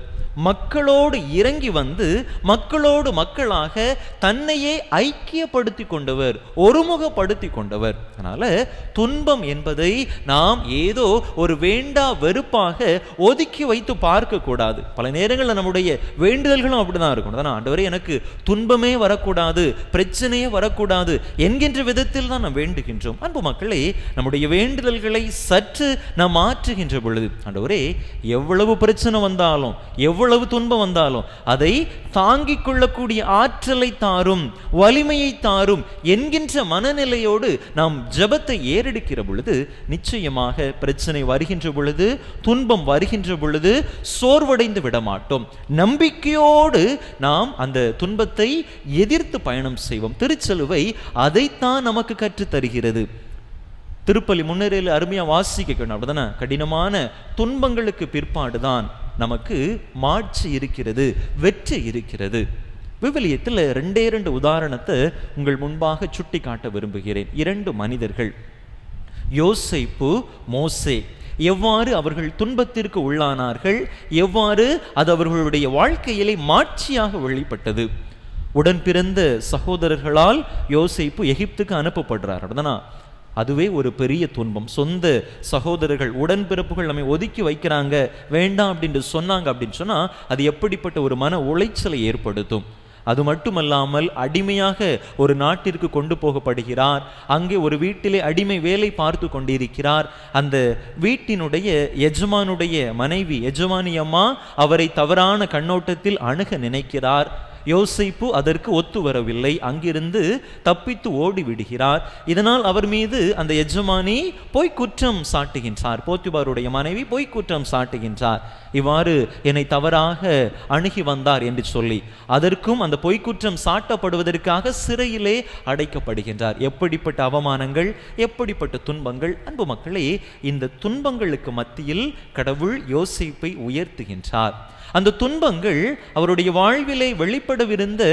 மக்களோடு இறங்கி வந்து மக்களோடு மக்களாக தன்னையே ஐக்கியப்படுத்தி கொண்டவர், ஒருமுகப்படுத்தி கொண்டவர். அதனால துன்பம் என்பதை நாம் ஏதோ ஒரு வேண்டா வெறுப்பாக ஒதுக்கி வைத்து பார்க்க கூடாது. பல நேரங்களில் நம்முடைய வேண்டுதல்களும் அப்படிதான் இருக்கும். அதான் ஆண்டவரே எனக்கு துன்பமே வரக்கூடாது, பிரச்சனையே வரக்கூடாது என்கின்ற விதத்தில் தான் நாம் வேண்டுகின்றோம். அன்பு மக்களே, நம்முடைய வேண்டுதல்களை சற்று நாம் மாற்றுகின்ற பொழுது, ஆண்டவரே எவ்வளவு பிரச்சனை வந்தாலும் எவ்வளவு துன்பம் வந்தாலும் அதை தாங்கிக் கொள்ளக்கூடிய ஆற்றலை தாரும், வலிமையை தாரும் என்கின்ற மனநிலையோடு நாம் ஜெபத்தை ஏறெடுக்கிற பொழுது நிச்சயமாக பிரச்சனை வருகின்ற பொழுது, துன்பம் வருகின்ற பொழுது சோர்வடைந்து விடமாட்டோம். நம்பிக்கையோடு நாம் அந்த துன்பத்தை எதிர்த்து பயணம் செய்வோம். திருச்செலுவை அதைத்தான் நமக்கு கற்றுத் தருகிறது. திருப்பலி முன்னேறியில் அருமையா வாசிக்கணும். அப்படிதானே? கடினமான துன்பங்களுக்கு பிற்பாடுதான் நமக்கு மாட்சி இருக்கிறது, வெற்றி இருக்கிறது. விவிலியத்தில் 2 உதாரணத்தை உங்கள் முன்பாக சுட்டி காட்ட விரும்புகிறேன். 2 மனிதர்கள், யோசேப்பு, மோசே, எவ்வாறு அவர்கள் துன்பத்திற்கு உள்ளானார்கள், எவ்வாறு அது அவர்களுடைய வாழ்க்கையிலே மாட்சியாக வெளிப்பட்டது. உடன் பிறந்த சகோதரர்களால் யோசேப்பு எகிப்துக்கு அனுப்பப்படுறார். அப்படிதானா? அதுவே ஒரு பெரிய துன்பம். சொந்த சகோதரர்கள், உடன்பிறப்புகள் நம்மை ஒதுக்கி வைக்கிறாங்க, வேண்டாம் அப்படின்னு சொன்னாங்க அப்படின்னு சொன்னா அது எப்படிப்பட்ட ஒரு மன உளைச்சலை ஏற்படுத்தும். அது மட்டுமல்லாமல் அடிமையாக ஒரு நாட்டிற்கு கொண்டு போகப்படுகிறார். அங்கே ஒரு வீட்டிலே அடிமை வேலை பார்த்து கொண்டிருக்கிறார். அந்த வீட்டினுடைய எஜமானுடைய மனைவி, எஜமானி அம்மா, அவரை தவறான கண்ணோட்டத்தில் அணுக நினைக்கிறார். யோசேப்பு அதற்கு ஒத்து வரவில்லை. அங்கிருந்து தப்பித்து ஓடி விடுகிறார். இதனால் அவர் மீது அந்த எஜமானி போய் குற்றம் சாட்டுகின்றார். போத்திபாருடைய மனைவி போய் குற்றம் சாட்டுகின்றார். இவ்வாறு என்னை தவறாக அணுகி வந்தார் என்று சொல்லி அதற்கும் அந்த பொய்க்குற்றம் சாட்டப்படுவதற்காக சிறையிலே அடைக்கப்படுகின்றார். எப்படிப்பட்ட அவமானங்கள், எப்படிப்பட்ட துன்பங்கள்! அன்பு மக்களே, இந்த துன்பங்களுக்கு மத்தியில் கடவுள் யோசேப்பை உயர்த்துகின்றார். அந்த துன்பங்கள் அவருடைய வாழ்விலே வெளிப்படவிருந்த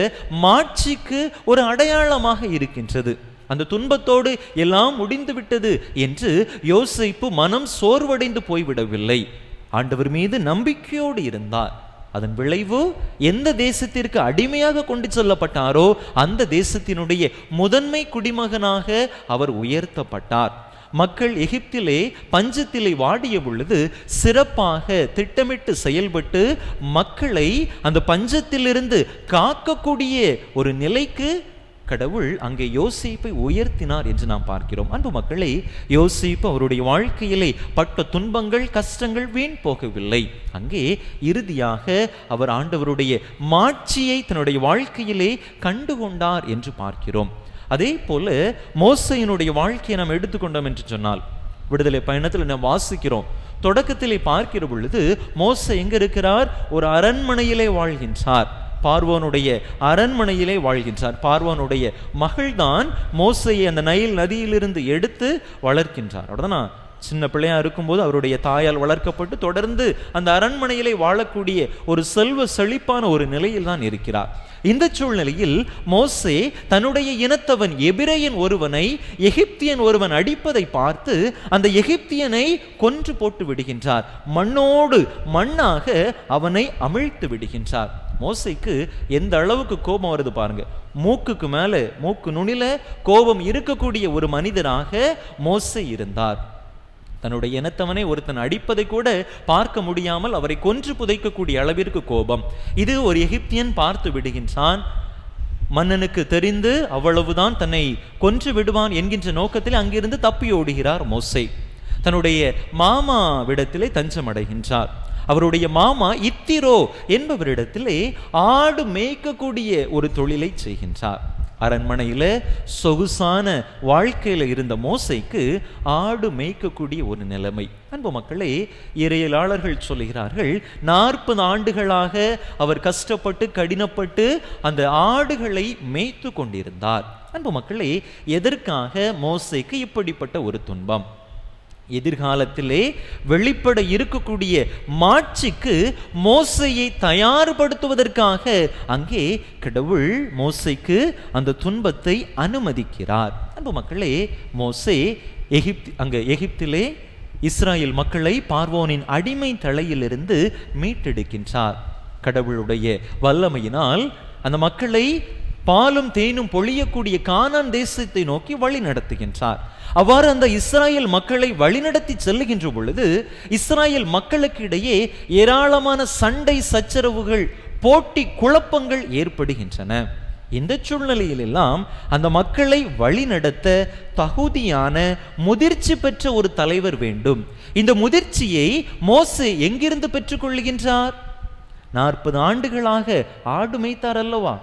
மாட்சிக்கு ஒரு அடையாளமாக இருக்கின்றது. அந்த துன்பத்தோடு எல்லாம் முடிந்து விட்டது என்று யோசேப்பு மனம் சோர்வடைந்து போய்விடவில்லை. ஆண்டவர் மீது நம்பிக்கையோடு இருந்தார். அதன் விளைவு, எந்த தேசத்திற்கு அடிமையாக கொண்டு செல்லப்பட்டாரோ அந்த தேசத்தினுடைய முதன்மை குடிமகனாக அவர் உயர்த்தப்பட்டார். மக்கள் எகிப்திலே பஞ்சத்திலே வாடிய பொழுது சிறப்பாக திட்டமிட்டு செயல்பட்டு மக்களை அந்த பஞ்சத்திலிருந்து காக்கக்கூடிய ஒரு நிலைக்கு கடவுள் அங்கே யோசேப்பை உயர்த்தினார் என்று நாம் பார்க்கிறோம். அன்பு மக்களே, யோசேப்பு அவருடைய வாழ்க்கையிலே பட்ட துன்பங்கள், கஷ்டங்கள் வீண் போகவில்லை. அங்கே இறுதியாக அவர் ஆண்டவருடைய மாட்சியை தன்னுடைய வாழ்க்கையிலே கண்டுகொண்டார் என்று பார்க்கிறோம். அதே போல மோசேயினுடைய வாழ்க்கையை நாம் எடுத்துக்கொண்டோம் என்று சொன்னால், விடுதலை பயணத்தில் நாம் வாசிக்கிறோம். தொடக்கத்திலே பார்க்கிற பொழுது மோசே எங்க இருக்கிறார்? ஒரு அரண்மனையிலே வாழ்கின்றார். பார்வோனுடைய அரண்மனையிலே வாழ்கின்றார். பார்வோனுடைய மகள்தான் மோசேயை அந்த நைல் நதியிலிருந்து எடுத்து வளர்க்கின்றார். அப்படிதானா? சின்ன பிள்ளையா இருக்கும்போது அவருடைய தாயால் வளர்க்கப்பட்டு தொடர்ந்து அந்த அரண்மனையிலே வாழக்கூடிய ஒரு செல்வ செழிப்பான ஒரு நிலையில் தான் இருக்கிறார். இந்த சூழ்நிலையில் மோசே தன்னுடைய இனத்தவன் எபிரேயன் ஒருவனை எகிப்தியன் ஒருவன் அடிப்பதை பார்த்து அந்த எகிப்தியனை கொன்று போட்டு விடுகின்றார். மண்ணோடு மண்ணாக அவனை அமிழ்த்து விடுகின்றார். மோசேக்கு எந்த அளவுக்கு கோபம் வருது பாருங்க. மூக்குக்கு மேல, மூக்கு நுனில கோபம் இருக்கக்கூடிய ஒரு மனிதனாக மோசே இருந்தார். தன்னுடைய இனத்தவனை ஒருத்தன் அடிப்பதை கூட பார்க்க முடியாமல் அவரை கொன்று புதைக்கக்கூடிய அளவிற்கு கோபம். இது ஒரு எகிப்தியன் பார்த்து விடுகின்றான். மன்னனுக்கு தெரிந்து அவ்வளவுதான், தன்னை கொன்று விடுவான் என்கின்ற நோக்கத்தில் அங்கிருந்து தப்பி ஓடுகிறார் மோசே. தன்னுடைய மாமாவிடத்திலே தஞ்சம் அடைகின்றார். அவருடைய மாமா இத்திரோ என்பவரிடத்திலே ஆடு மேய்க்கக்கூடிய ஒரு தொழிலை செய்கின்றார். அரண்மனையில் சொகுசான வாழ்க்கையில் இருந்த மோசேக்கு ஆடு மேய்க்கக்கூடிய ஒரு நிலைமை. அன்பு மக்களே, இறையியலாளர்கள் சொல்லுகிறார்கள் 40 ஆண்டுகளாக அவர் கஷ்டப்பட்டு கடினப்பட்டு அந்த ஆடுகளை மேய்த்து கொண்டிருந்தார். அன்பு மக்களே, எதற்காக மோசேக்கு இப்படிப்பட்ட ஒரு துன்பம்? எதிர்காலத்திலே வெளிப்பட இருக்கக்கூடிய மாட்சிக்கு மோசேயை தயார்படுத்துவதற்காக அங்கே கடவுள் மோசேக்கு அந்த துன்பத்தை அனுமதிக்கிறார். அன்பு மக்களே, மோசே எகிப்திலே இஸ்ராயேல் மக்களை பார்வோனின் அடிமை தலையிலிருந்து மீட்டெடுக்கின்றார். கடவுளுடைய வல்லமையினால் அந்த மக்களை பாலும் தேனும் பொழியக்கூடிய கானான் தேசத்தை நோக்கி வழி நடத்துகின்றார். அவ்வாறு அந்த இஸ்ராயேல் மக்களை வழிநடத்தி செல்லுகின்ற பொழுது இஸ்ராயேல் மக்களுக்கு இடையே ஏராளமான சண்டை சச்சரவுகள், போட்டி குழப்பங்கள் ஏற்படுகின்றன. இந்த சூழ்நிலையிலெல்லாம் அந்த மக்களை வழிநடத்த தகுதியான முதிர்ச்சி பெற்ற ஒரு தலைவர் வேண்டும். இந்த முதிர்ச்சியை மோசே எங்கிருந்து பெற்றுக்கொள்கின்றார்? 40 ஆண்டுகளாக ஆடு மேய்த்தார் அல்லவா,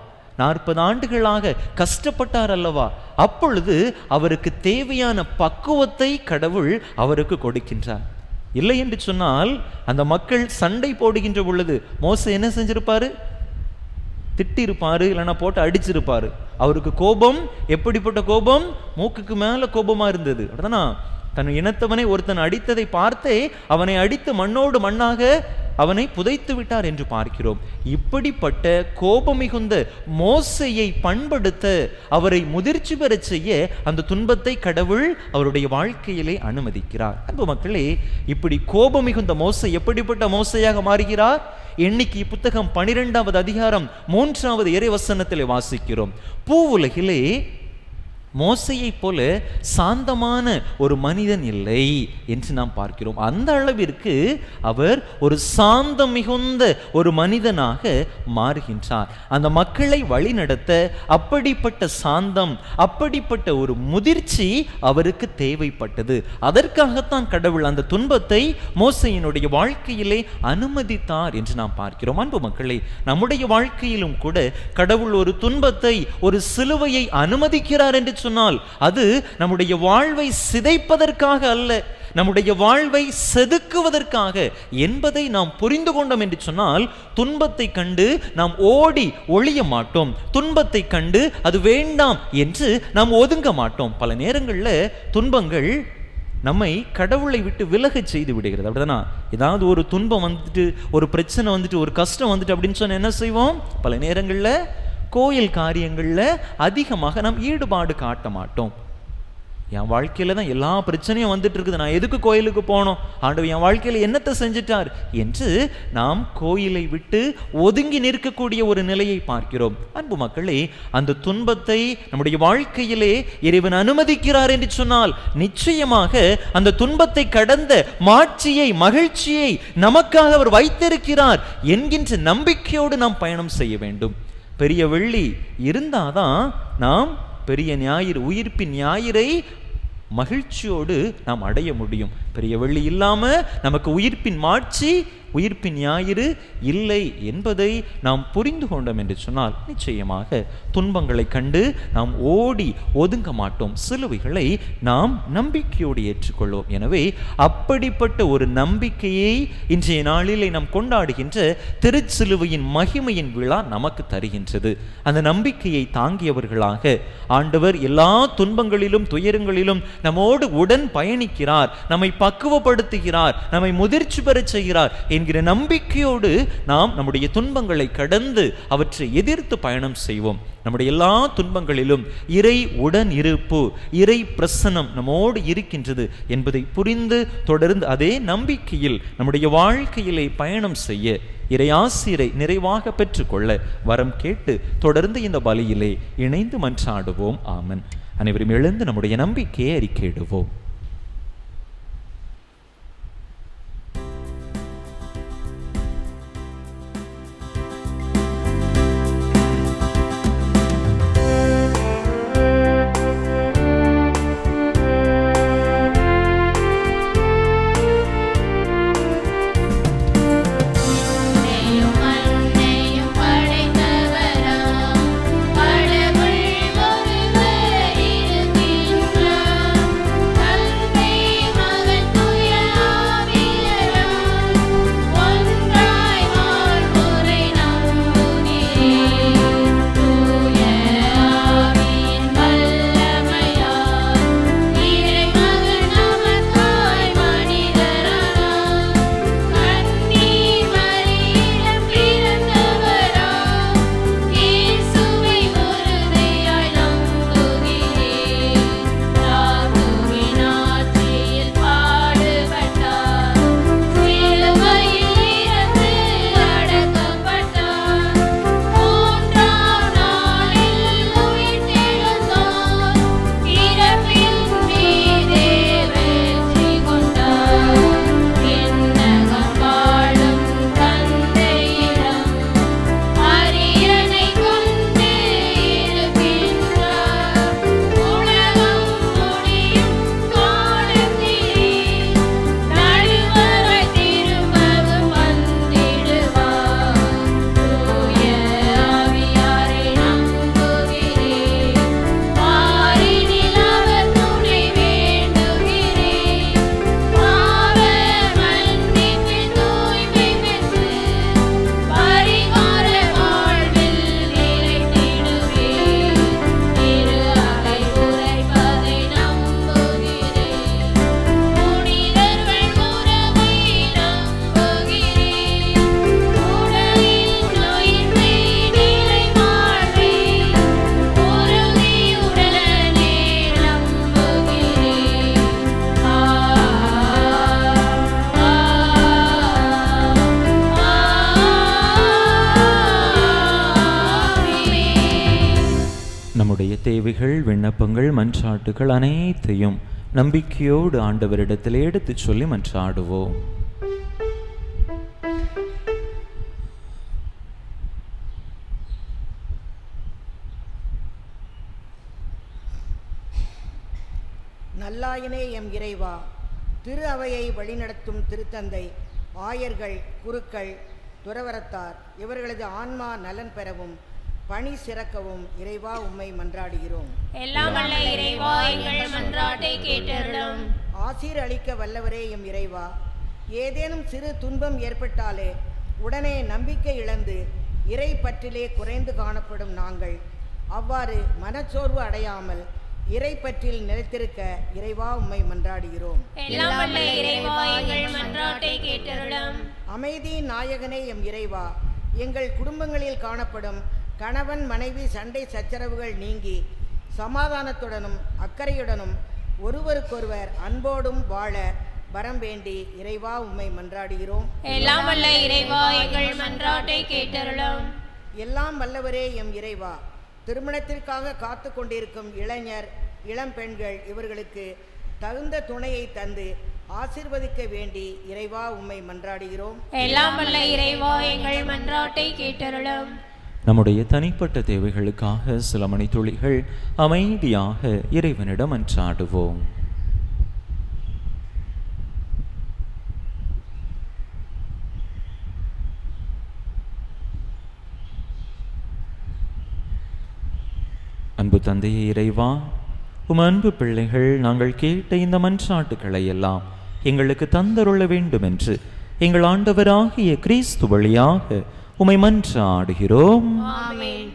40 ஆண்டுகளாக கஷ்டப்பட்டார் அல்லவா. அப்பொழுது அவருக்கு தேவையான பக்குவத்தை கடவுள் அவருக்கு கொடுக்கின்றார். இல்லை என்று சொன்னால் அந்த மக்கள் சண்டை போடுகின்ற பொழுது மோசே என்ன செஞ்சிருப்பாரு? திட்டிருப்பாரு, இல்லைன்னா போட்டு அடிச்சிருப்பாரு. அவருக்கு கோபம் எப்படிப்பட்ட கோபம்? மூக்குக்கு மேல கோபமா இருந்தது. அப்படிதானா? தன் இனத்தவனை ஒருத்தன் அடித்ததை பார்த்தே அவனை அடித்து மண்ணோடு மண்ணாக அவனை புதைத்து விட்டார் என்று பார்க்கிறோம். இப்படிப்பட்ட கோபம் மிகுந்த மோசேயை பண்படுத்த, அவரை முதிர்ச்சி பெற செய்ய அந்த துன்பத்தை கடவுள் அவருடைய வாழ்க்கையிலே அனுமதிக்கிறார். அன்பு மக்களே, இப்படி கோபம் மிகுந்த மோசே எப்படிப்பட்ட மோசையாக மாறுகிறார்? எண்ணிக்கை புத்தகம் 12வது அதிகாரம் 3வது இறைவசனத்திலே வாசிக்கிறோம். பூவுலகிலே மோசையை போல சாந்தமான ஒரு மனிதன் இல்லை என்று நாம் பார்க்கிறோம். அந்த அளவிற்கு அவர் ஒரு சாந்தம் மிகுந்த ஒரு மனிதனாக மாறுகின்றார். அந்த மக்களை வழிநடத்த அப்படிப்பட்ட சாந்தம், அப்படிப்பட்ட ஒரு முதிர்ச்சி அவருக்கு தேவைப்பட்டது. அதற்காகத்தான் கடவுள் அந்த துன்பத்தை மோசையினுடைய வாழ்க்கையிலே அனுமதித்தார் என்று நாம் பார்க்கிறோம். அன்பு மக்களே, நம்முடைய வாழ்க்கையிலும் கூட கடவுள் ஒரு துன்பத்தை, ஒரு சிலுவையை அனுமதிக்கிறார் என்று சொன்னால் அது நம்முடைய வாழ்வை சிதைப்பதற்காக அல்ல, நம்முடைய வாழ்வை செதுக்குவதற்காக என்பதை நாம் புரிந்து கொண்டோம் என்று சொன்னால் துன்பத்தை கண்டு நாம் ஓடி ஒளிய மாட்டோம். துன்பத்தை கண்டு அது வேண்டாம் என்று நாம் ஒதுங்க மாட்டோம். பல நேரங்களில் துன்பங்கள் நம்மை கடவுளை விட்டு விலக செய்து விடுகிறது. அப்படிதானா? ஏதாவது ஒரு துன்பம் வந்துட்டு, ஒரு பிரச்சனை வந்துட்டு, ஒரு கஷ்டம் வந்துட்டு அப்படின்னு சொன்ன என்ன செய்வோம்? பல நேரங்களில் கோயில் காரியங்களில் அதிகமாக நாம் ஈடுபாடு காட்ட மாட்டோம். என் வாழ்க்கையில் தான் எல்லா பிரச்சனையும் வந்துட்டு இருக்குது, நான் எதுக்கு கோயிலுக்கு போனோம்? ஆண்டவர் என் வாழ்க்கையில் என்னத்தை செஞ்சிட்டார் என்று நாம் கோயிலை விட்டு ஒதுங்கி நிற்கக்கூடிய ஒரு நிலையை பார்க்கிறோம். அன்பு மக்களே, அந்த துன்பத்தை நம்முடைய வாழ்க்கையிலே இறைவன் அனுமதிக்கிறார் என்று சொன்னால் நிச்சயமாக அந்த துன்பத்தை கடந்த மாட்சியை, மகிழ்ச்சியை நமக்காக அவர் வைத்திருக்கிறார் என்கின்ற நம்பிக்கையோடு நாம் பயணம் செய்ய வேண்டும். பெரிய வெள்ளி இருந்தாதான் நாம் பெரிய ஞாயிறு, உயிர்ப்பின் ஞாயிறை மகிழ்ச்சியோடு நாம் அடைய முடியும். பெரிய வெள்ளி இல்லாம நமக்கு உயிர்ப்பின் மாட்சி, உயிர்ப்பின் ஞாயிறு இல்லை என்பதை நாம் புரிந்து கொண்டோம் என்று சொன்னால் நிச்சயமாக துன்பங்களை கண்டு நாம் ஓடி ஒதுங்க மாட்டோம். சிலுவைகளை நாம் நம்பிக்கையோடு ஏற்றுக்கொள்வோம். எனவே அப்படிப்பட்ட ஒரு நம்பிக்கையை இன்றைய நாளிலே நாம் கொண்டாடுகின்ற திருச்சிலுவையின் மகிமையின் விழா நமக்கு தருகின்றது. அந்த நம்பிக்கையை தாங்கியவர்களாக ஆண்டவர் எல்லா துன்பங்களிலும் துயரங்களிலும் நம்மோடு உடன் பயணிக்கிறார், நம்மை பக்குவப்படுத்துகிறார், நம்மை முதிர்ச்சி பெறச் செய்கிறார் என்கிற நம்பிக்கையோடு நாம் நம்முடைய துன்பங்களை கடந்து அவற்றை எதிர்த்து பயணம் செய்வோம். நம்முடைய எல்லா துன்பங்களிலும் இறை உடன் இருப்பு, இறை பிரசன்னம் நம்மோடு இருக்கின்றது என்பதை புரிந்து தொடர்ந்து அதே நம்பிக்கையில் நம்முடைய வாழ்க்கையிலே பயணம் செய்ய இறையாசிரை நிறைவாக பெற்றுக்கொள்ள வரம் கேட்டு தொடர்ந்து இந்த பலியிலே இணைந்து மன்றாடுவோம். ஆமன். அனைவரும் எழுந்து நம்முடைய நம்பிக்கையை அறிக்கையிடுவோம். கடவுள் ஒருவர் இருக்கின்றார். தேவைகள், விண்ணப்பங்கள், மன்றாட்டுகள் அனைத்தையும் நம்பிக்கையோடு ஆண்டவரிடத்தில் எடுத்துச் சொல்லி மன்றாடுவோம். நல்லாயனே எம் இறைவா, திரு அவையை வழிநடத்தும் திருத்தந்தை, ஆயர்கள், குருக்கள், துறவரத்தார் இவர்களது ஆன்மா நலன் பெறவும் பணி சிறக்கவும் இறைவா உம்மை மன்றாடுகிறோம். எல்லாம் வல்ல இறைவா, எங்கள் மன்றாட்டை கேட்டருளும். ஆசீர் அளிக்க வல்லவரே எம் இறைவா, ஏதேனும் சிறு துன்பம் ஏற்பட்டாலே உடனே நம்பிக்கை இழந்து இறை பற்றிலே குறைந்து காணப்படும் நாங்கள் அவ்வாறு மனச்சோர்வு அடையாமல் இறை பற்றில் நிலைத்திருக்க இறைவா உம்மை மன்றாடுகிறோம். எல்லாம் வல்ல இறைவா, எங்கள் மன்றாட்டை கேட்டருளும். அமைதி நாயகனே எம் இறைவா, எங்கள் குடும்பங்களில் காணப்படும் கணவன் மனைவி சண்டை சச்சரவுகள் நீங்கி சமாதானத்துடனும் அக்கறையுடனும் ஒருவருக்கொருவர் அன்போடும் வாழ வரம் வேண்டி இறைவா உம்மை மன்றாடுகிறோம். எல்லாம் வல்ல இறைவா, எங்கள் மன்றாட்டை கேட்டருளும். எல்லாம் வல்லவரே எம் இறைவா, திருமணத்திற்காக காத்து கொண்டிருக்கும் இளைஞர், இளம் பெண்கள் இவர்களுக்கு தகுந்த துணையை தந்து ஆசீர்வதிக்க வேண்டி இறைவா உம்மை மன்றாடுகிறோம். எல்லாம் வல்ல இறைவா, எங்கள் மன்றாட்டை கேட்டருளும். நம்முடைய தனிப்பட்ட தேவைகளுக்காக சில மணித்துளிகள் அமைதியாக இறைவனிடம் மன்றாடுவோம். அன்பு தந்தையே இறைவா, உம் அன்பு பிள்ளைகள் நாங்கள் கேட்ட இந்த மன்றாட்டுக்களை எல்லாம் எங்களுக்கு தந்தருள வேண்டும் என்று எங்கள் ஆண்டவராகிய கிறிஸ்து வழியாக உம்மை மன்றாடுகிறோம். ஆமென்.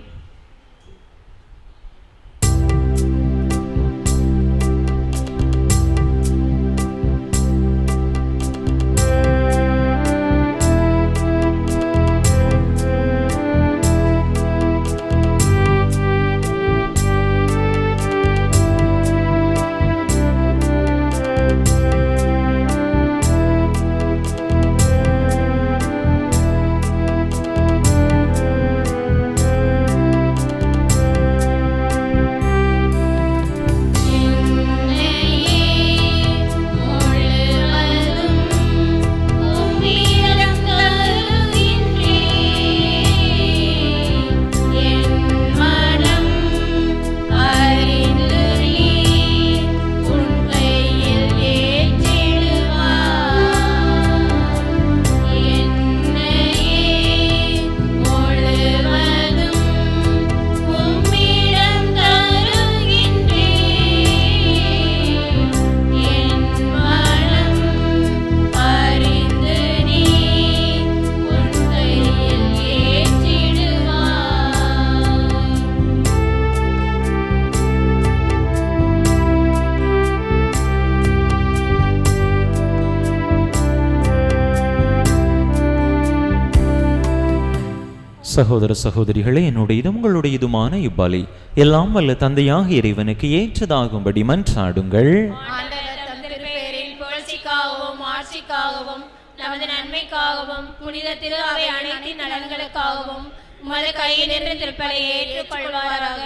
சகோதர சகோதரிகளே, என்னுடையதும் உங்களுடையதுமான இப்பலி எல்லாம் வல்ல தந்தையாக இறைவனுக்கு ஏற்றதாகும்படி மன்றாடுங்கள். ஆண்டவர் தம் திருப்பெயரின் புகழ்ச்சிக்காகவும் ஆட்சிக்காகவும் நமது நன்மைக்காகவும் புனித திரு அவை அனைத்தின் நலன்களுக்காகவும் உமது கையில் நின்று திருப்பலியை ஏற்றுக்கொள்வாராக.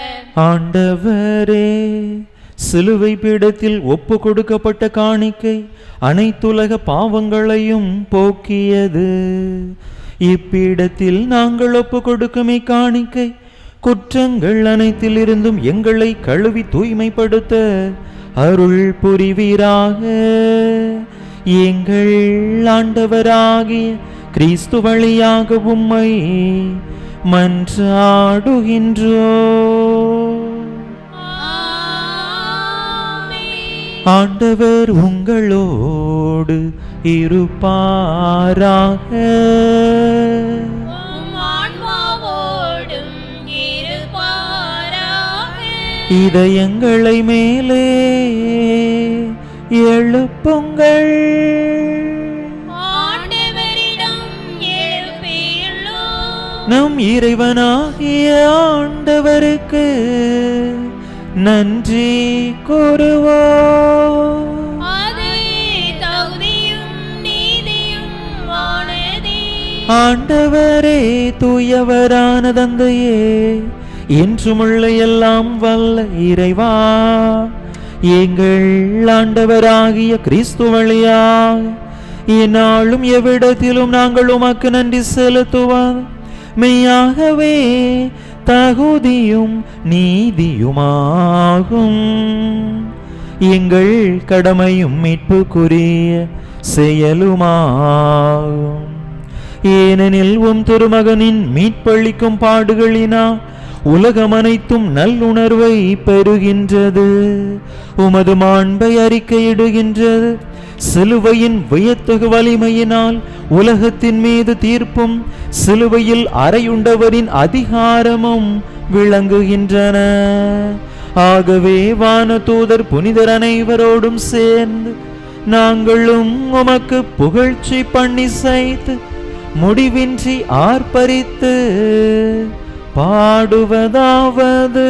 ஆண்டவரே, சிலுவை பீடத்தில் ஒப்பு கொடுக்கப்பட்ட காணிக்கை அனைத்துலக பாவங்களையும் போக்கியது. இப்பீடத்தில் நாங்கள் ஒப்பு கொடுக்கும் இக்காணிக்கை குற்றங்கள் அனைத்திலிருந்தும் எங்களை கழுவி தூய்மைப்படுத்த அருள் புரிவீராக. எங்கள் ஆண்டவராகிய கிறிஸ்து வழியாக உம்மை மன்றாடுகின்றோம். ஆண்டவர் உங்களோடு இருப்பாராக. இதயங்களை மேலே எழுப்புங்கள். நம் இறைவனாகிய ஆண்டவருக்கு நன்றி கூறுவோம். ஆண்டவரே, தூயவரான தந்தையே, என்றுமுள்ள எல்லாம் வல்ல இறைவா, எங்கள் ஆண்டவராகிய கிறிஸ்து வழியாக இந்நாளும் எவ்விடத்திலும் நாங்கள் உமக்கு நன்றி செலுத்துவோம். மெய்யாகவே தகுதியும் நீதியுமாகும். எங்கள் கடமையும் மீட்புக்குரிய செயலுமாகும். ஏனெனில் உம் திருமகனின் மீட்பளிக்கும் பாடுகளினால் உலகம் அனைத்தும் நல்லுணர்வை பெறுகின்றது, உமது மாண்பை அறிக்கையிடுகின்றது. சிலுவையின் வியத்தகு வலிமையினால் உலகத்தின் மீது தீர்ப்பும் சிலுவையில் அறையுண்டவரின் அதிகாரமும் விளங்குகின்றன. ஆகவே வானதூதர் புனிதர் அனைவரோடும் சேர்ந்து நாங்களும் உமக்கு புகழ்ச்சி பண்ணி செய்து முடிவின்றி ஆர்ப்பரித்து பாடுவதாவது: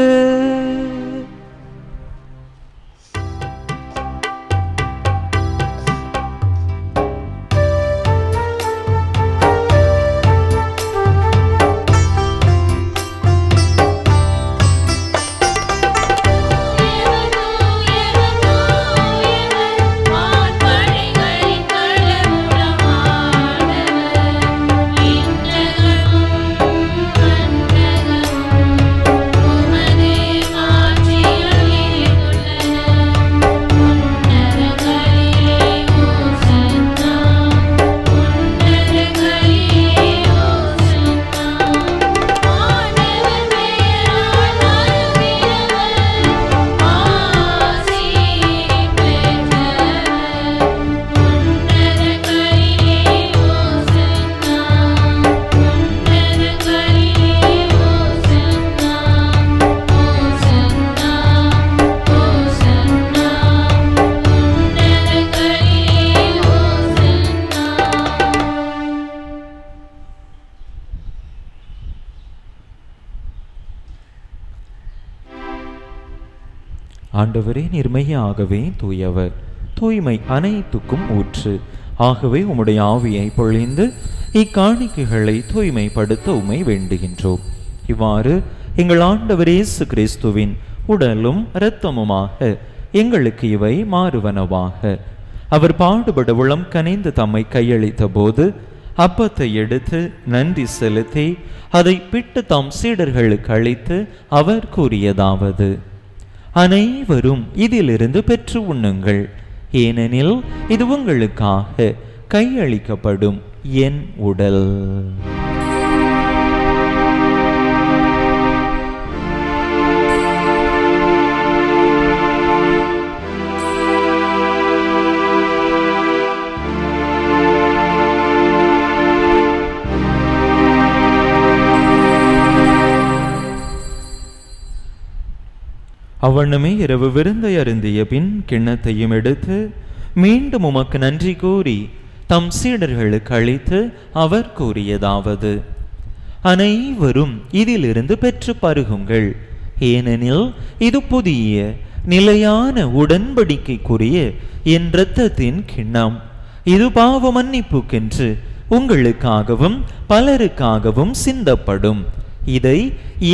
ஆண்டவரே, நிர்மையாகவே தூயவர், தூய்மை அனைத்துக்கும் ஊற்று. ஆகவே உம்முடைய ஆவியை பொழிந்து இக்காணிக்கைகளை தூய்மைப்படுத்த உம்மை வேண்டுகின்றோம். இவ்வாறு எங்கள் ஆண்டவர் இயேசு கிறிஸ்துவின் உடலும் இரத்தமுமாக எங்களுக்கு இவை மாறுவனவாக. அவர் பாடுபட உளம் கனிந்து தம்மை கையளித்த போது அப்பத்தை எடுத்து நன்றி செலுத்தி அதை பிட்டு தம் சீடர்களுக்கு அளித்து அவர் கூறியதாவது: அனைவரும் இதிலிருந்து பெற்று உண்ணுங்கள், ஏனெனில் இது உங்களுக்காக கையளிக்கப்படும் என் உடல். அவ்வண்ணமே இரவு விருந்தை அருந்திய பின் கிண்ணத்தையும் எடுத்து மீண்டும் உமக்கு நன்றி கூறி தம் சீடர்களுக்கு அளித்து அவர் கூறியதாவது: அனைவரும் இதிலிருந்து பெற்று பருகுங்கள், ஏனெனில் இது புதிய நிலையான உடன்படிக்கைக்குரிய என் இரத்தத்தின் கிண்ணம். இது பாவ மன்னிப்புக்கென்று உங்களுக்காகவும் பலருக்காகவும் சிந்தப்படும். இதை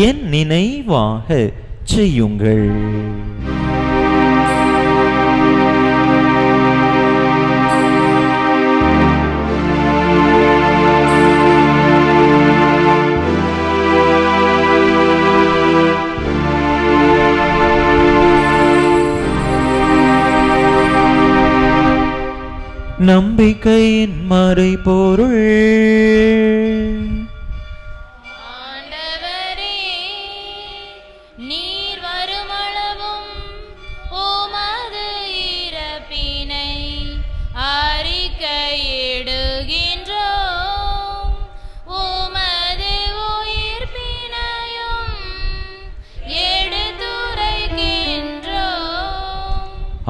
என் நினைவாக செய்யுங்கள். நம்பிக்கையின் மறைபொருள்.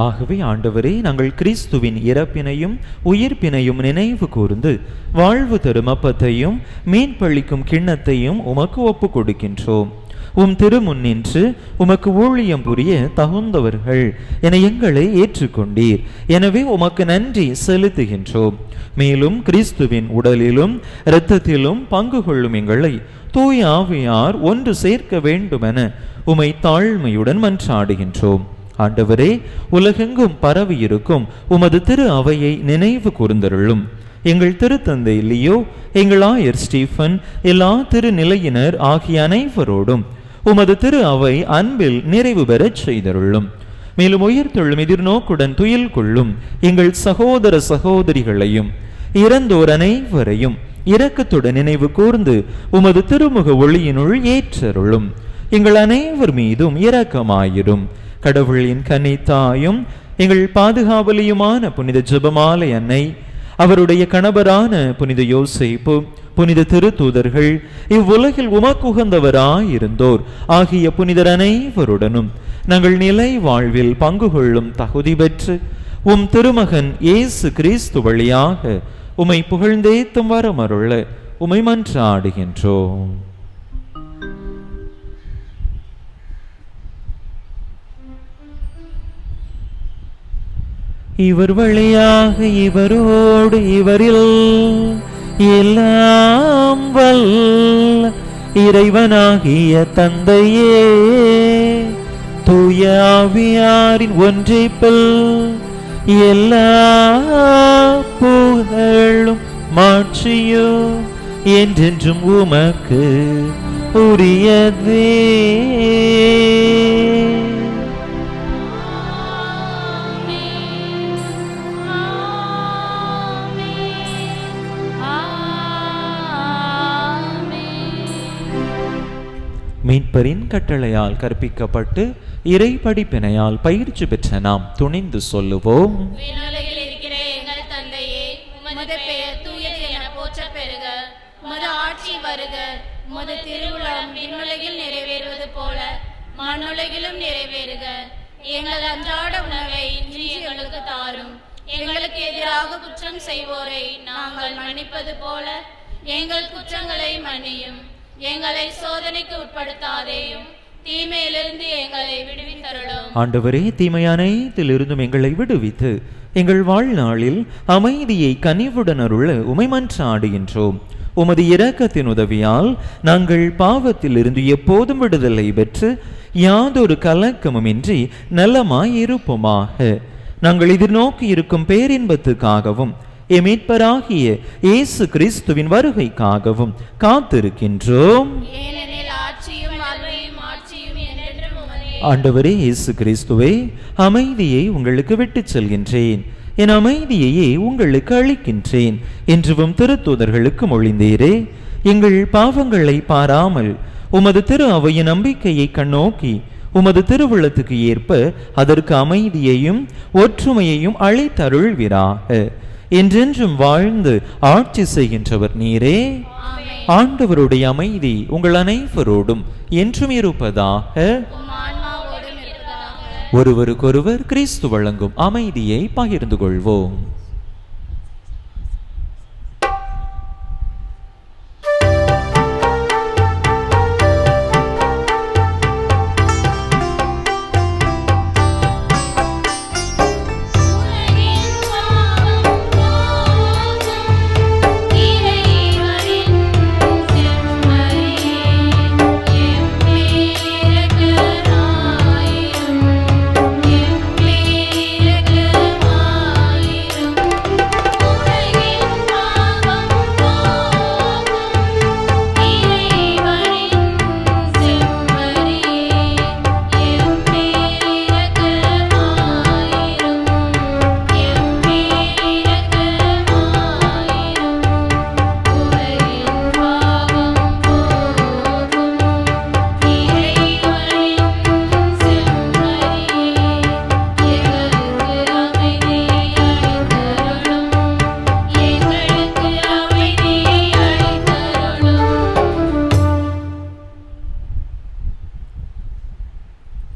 ஆகவே ஆண்டவரே, நாங்கள் கிறிஸ்துவின் இறப்பினையும் உயிர்ப்பினையும் நினைவு கூர்ந்து வாழ்வு தரும் அப்பத்தையும் மீன்பளிக்கும் கிண்ணத்தையும் உமக்கு ஒப்பு கொடுக்கின்றோம். உம் திருமுன்னின்று உமக்கு ஊழியம் புரிய தகுந்தவர்கள் என எங்களை ஏற்றுக்கொண்டீர். எனவே உமக்கு நன்றி செலுத்துகின்றோம். மேலும் கிறிஸ்துவின் உடலிலும் இரத்தத்திலும் பங்கு கொள்ளும் எங்களை தூய ஆவியார் ஒன்று சேர்க்க வேண்டுமென உமை தாழ்மையுடன் மன்றாடுகின்றோம். ஆண்டவரே, உலகெங்கும் பரவியிருக்கும் உமது திரு அவையை நினைவு கூர்ந்தருளும். எங்கள் திருத்தந்தை லியோ, எங்கள் ஆயர் ஸ்டீஃபன், எல்லா திருநிலையினர் ஆகிய அனைவரோடும் உமது திரு அவை அன்பில் நிறைவு பெறச் செய்தருளும். மேலும் உயிர்த்தெழும் எதிர்நோக்குடன் துயில் கொள்ளும் எங்கள் சகோதர சகோதரிகளையும் இறந்தோர் அனைவரையும் இரக்கத்துடன் நினைவு கூர்ந்து உமது திருமுக ஒளியினுள் ஏற்றருளும். எங்கள் அனைவர் மீதும் இரக்கமாயிரும். கடவுளின் கன்னித்தாயும் எங்கள் பாதுகாவலியுமான புனித ஜெபமாலை அன்னை, அவருடைய கணவரான புனித யோசேப்பு, புனித திருத்தூதர்கள், இவ்வுலகில் உமக்குகந்தவராயிருந்தோர் ஆகிய புனிதர் அனைவருடனும் நாங்கள் நிலை வாழ்வில் பங்கு கொள்ளும் தகுதி பெற்று உம் திருமகன் இயேசு கிறிஸ்து வழியாக உமை புகழ்ந்தேத்தும் வரமருள உமை மன்றாடுகின்றோம். இவர் வழியாக இவரோடு இவரில் எல்லாம் வல்ல இறைவனாகிய தந்தையே, தூய ஆவியாரின் ஒன்றிப்பில் எல்லா புகழும் மாட்சியும் என்றென்றும் உமக்கு உரியதே. மீட்பரின் கட்டளையால் கற்பிக்கப்பட்டு இறை படிப்பினையால் பயிற்சி பெற்ற நாம் துணிந்து சொல்லுவோம். விண்ணுலகில் இருக்கிற எங்கள் தந்தையே, உமது பெயர் தூயது என போற்றப் பெறுக. உமது ஆட்சி வருக. உமது திருவுளம் விண்ணுலகில் நிறைவேறுவது போல மண்ணுலகிலும் நிறைவேறுக. எங்கள் அன்றாட உணவை இன்று எங்களுக்கு தாரும். எங்களுக்கு எதிராக குற்றம் செய்வோரை நாங்கள் மன்னிப்பது போல எங்கள் குற்றங்களை மன்னியும். எங்களை சோதனைக்கு உட்படுத்தாதேயும், தீமையிலிருந்து எங்களை விடுவித்தருளும். ஆண்டவரே, தீமை அனைத்திலிருந்தும் எங்களை விடுவித்து எங்கள் வாழ்நாளில் அமைதியை கனிவுடன் அருள உமை மன்றாடுகின்றோம். உமது இரக்கத்தின் உதவியால் நாங்கள் பாவத்திலிருந்து எப்போதும் விடுதலை பெற்று யாதொரு கலக்கமுமின்றி நலமாய் இருப்போமாக. நாங்கள் எதிர்நோக்கி இருக்கும் பேரின்பத்துக்காகவும் எமீட்பராகிய இயேசு கிறிஸ்துவின் வருகைக்காகவும் காத்திருக்கின்றோம். ஆண்டவரே இயேசு கிறிஸ்துவே, அமைதியை உங்களுக்கு விட்டுச் செல்கின்றேன், என் அமைதியையே உங்களுக்கு அளிக்கின்றேன் என்றும் திருத்தூதர்களுக்கு மொழிந்தீரே. எங்கள் பாவங்களை பாராமல் உமது திரு அவையின் நம்பிக்கையை கண்ணோக்கி உமது திருவுள்ளத்துக்கு ஏற்ப அதற்கு அமைதியையும் ஒற்றுமையையும் அளித்தருள்வீராக. என்றென்றும் வாழ்ந்து ஆட்சி செய்கின்றவர் நீரே. ஆண்டவருடைய அமைதி உங்கள் அனைவரோடும் என்றும் இருப்பதாக. ஒருவருக்கொருவர் கிறிஸ்து வழங்கும் அமைதியை பகிர்ந்து கொள்வோம்.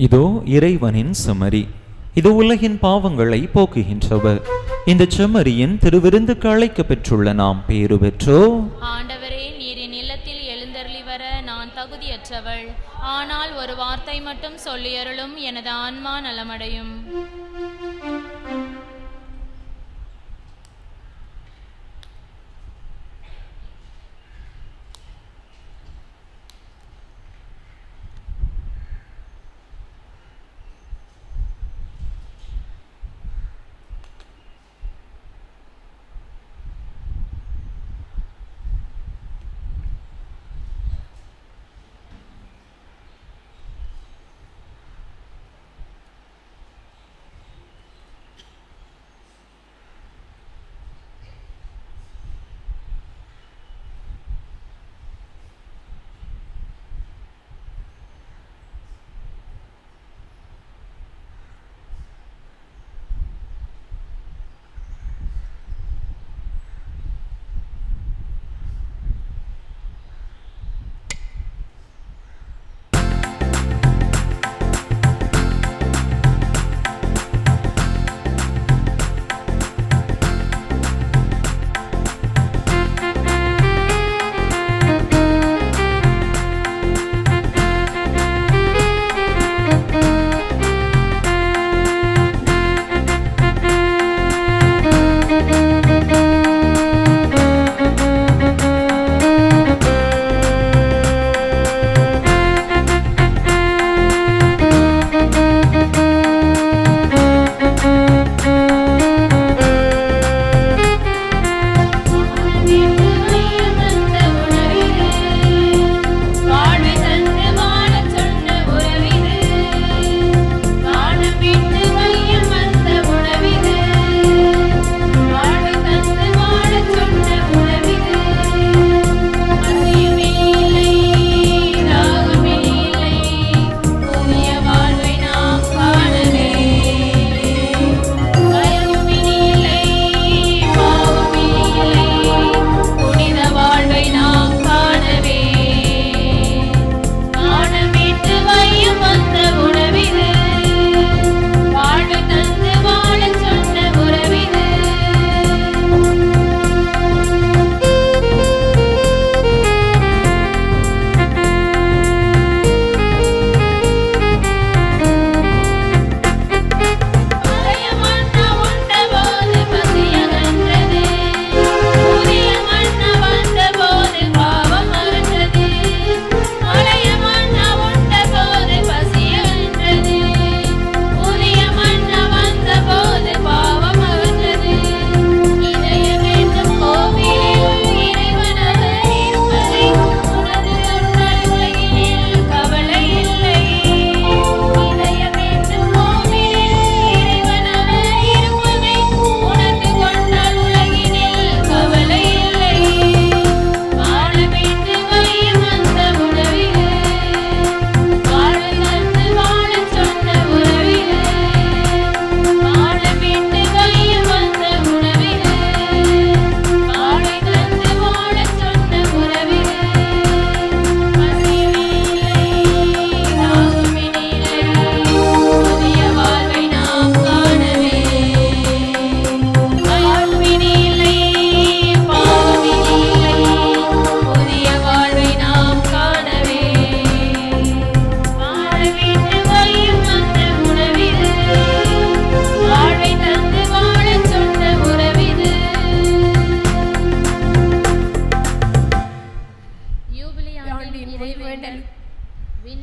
இதோ இறைவனின் செம்மறி, இது உலகின் பாவங்களை போக்குகின்றவர். இந்த செம்மறியின் திருவிருந்துக்கு அழைக்க பெற்றுள்ள நாம் பேறு பெற்றோ. ஆண்டவரே, நீரின் இல்லத்தில் எழுந்தருளி வர நான் தகுதியற்றவள். ஆனால் ஒரு வார்த்தை மட்டும் சொல்லியருளும், எனது ஆன்மா நலமடையும்.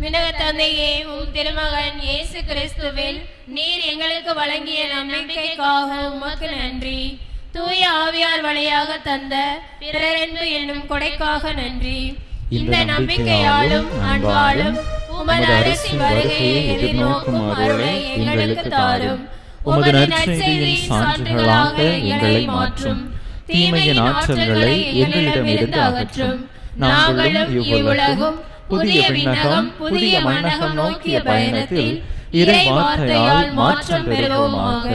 விண்ணக தந்தையே, உம் திருமகன் இயேசு கிறிஸ்துவில் நீர் எங்களுக்கு வழங்கிய நம்பிக்கைக்காக உமக்கு நன்றி. தூய ஆவியார் வழியாக தந்த பிறரன்பு என்னும் கொடைக்காக நன்றி. இந்த நம்பிக்கையாலும் அன்பாலும் உமது அரசின் வருகையை எதிர்நோக்கும் அருளை எங்களுக்கு தாரும். உமது நற்செய்தியின் சான்றுகளாக எங்களை மாற்றும். தீமையின் ஆற்றல்களை எங்களிடமிருந்து அகற்றும். நாங்களும் இவ்வுலகும் புதிய விண்ணகம் புதிய மண்ணகம் நோக்கிய பயணத்தில் இறை வார்த்தையால் மாற்றம் பெறுவோமாக.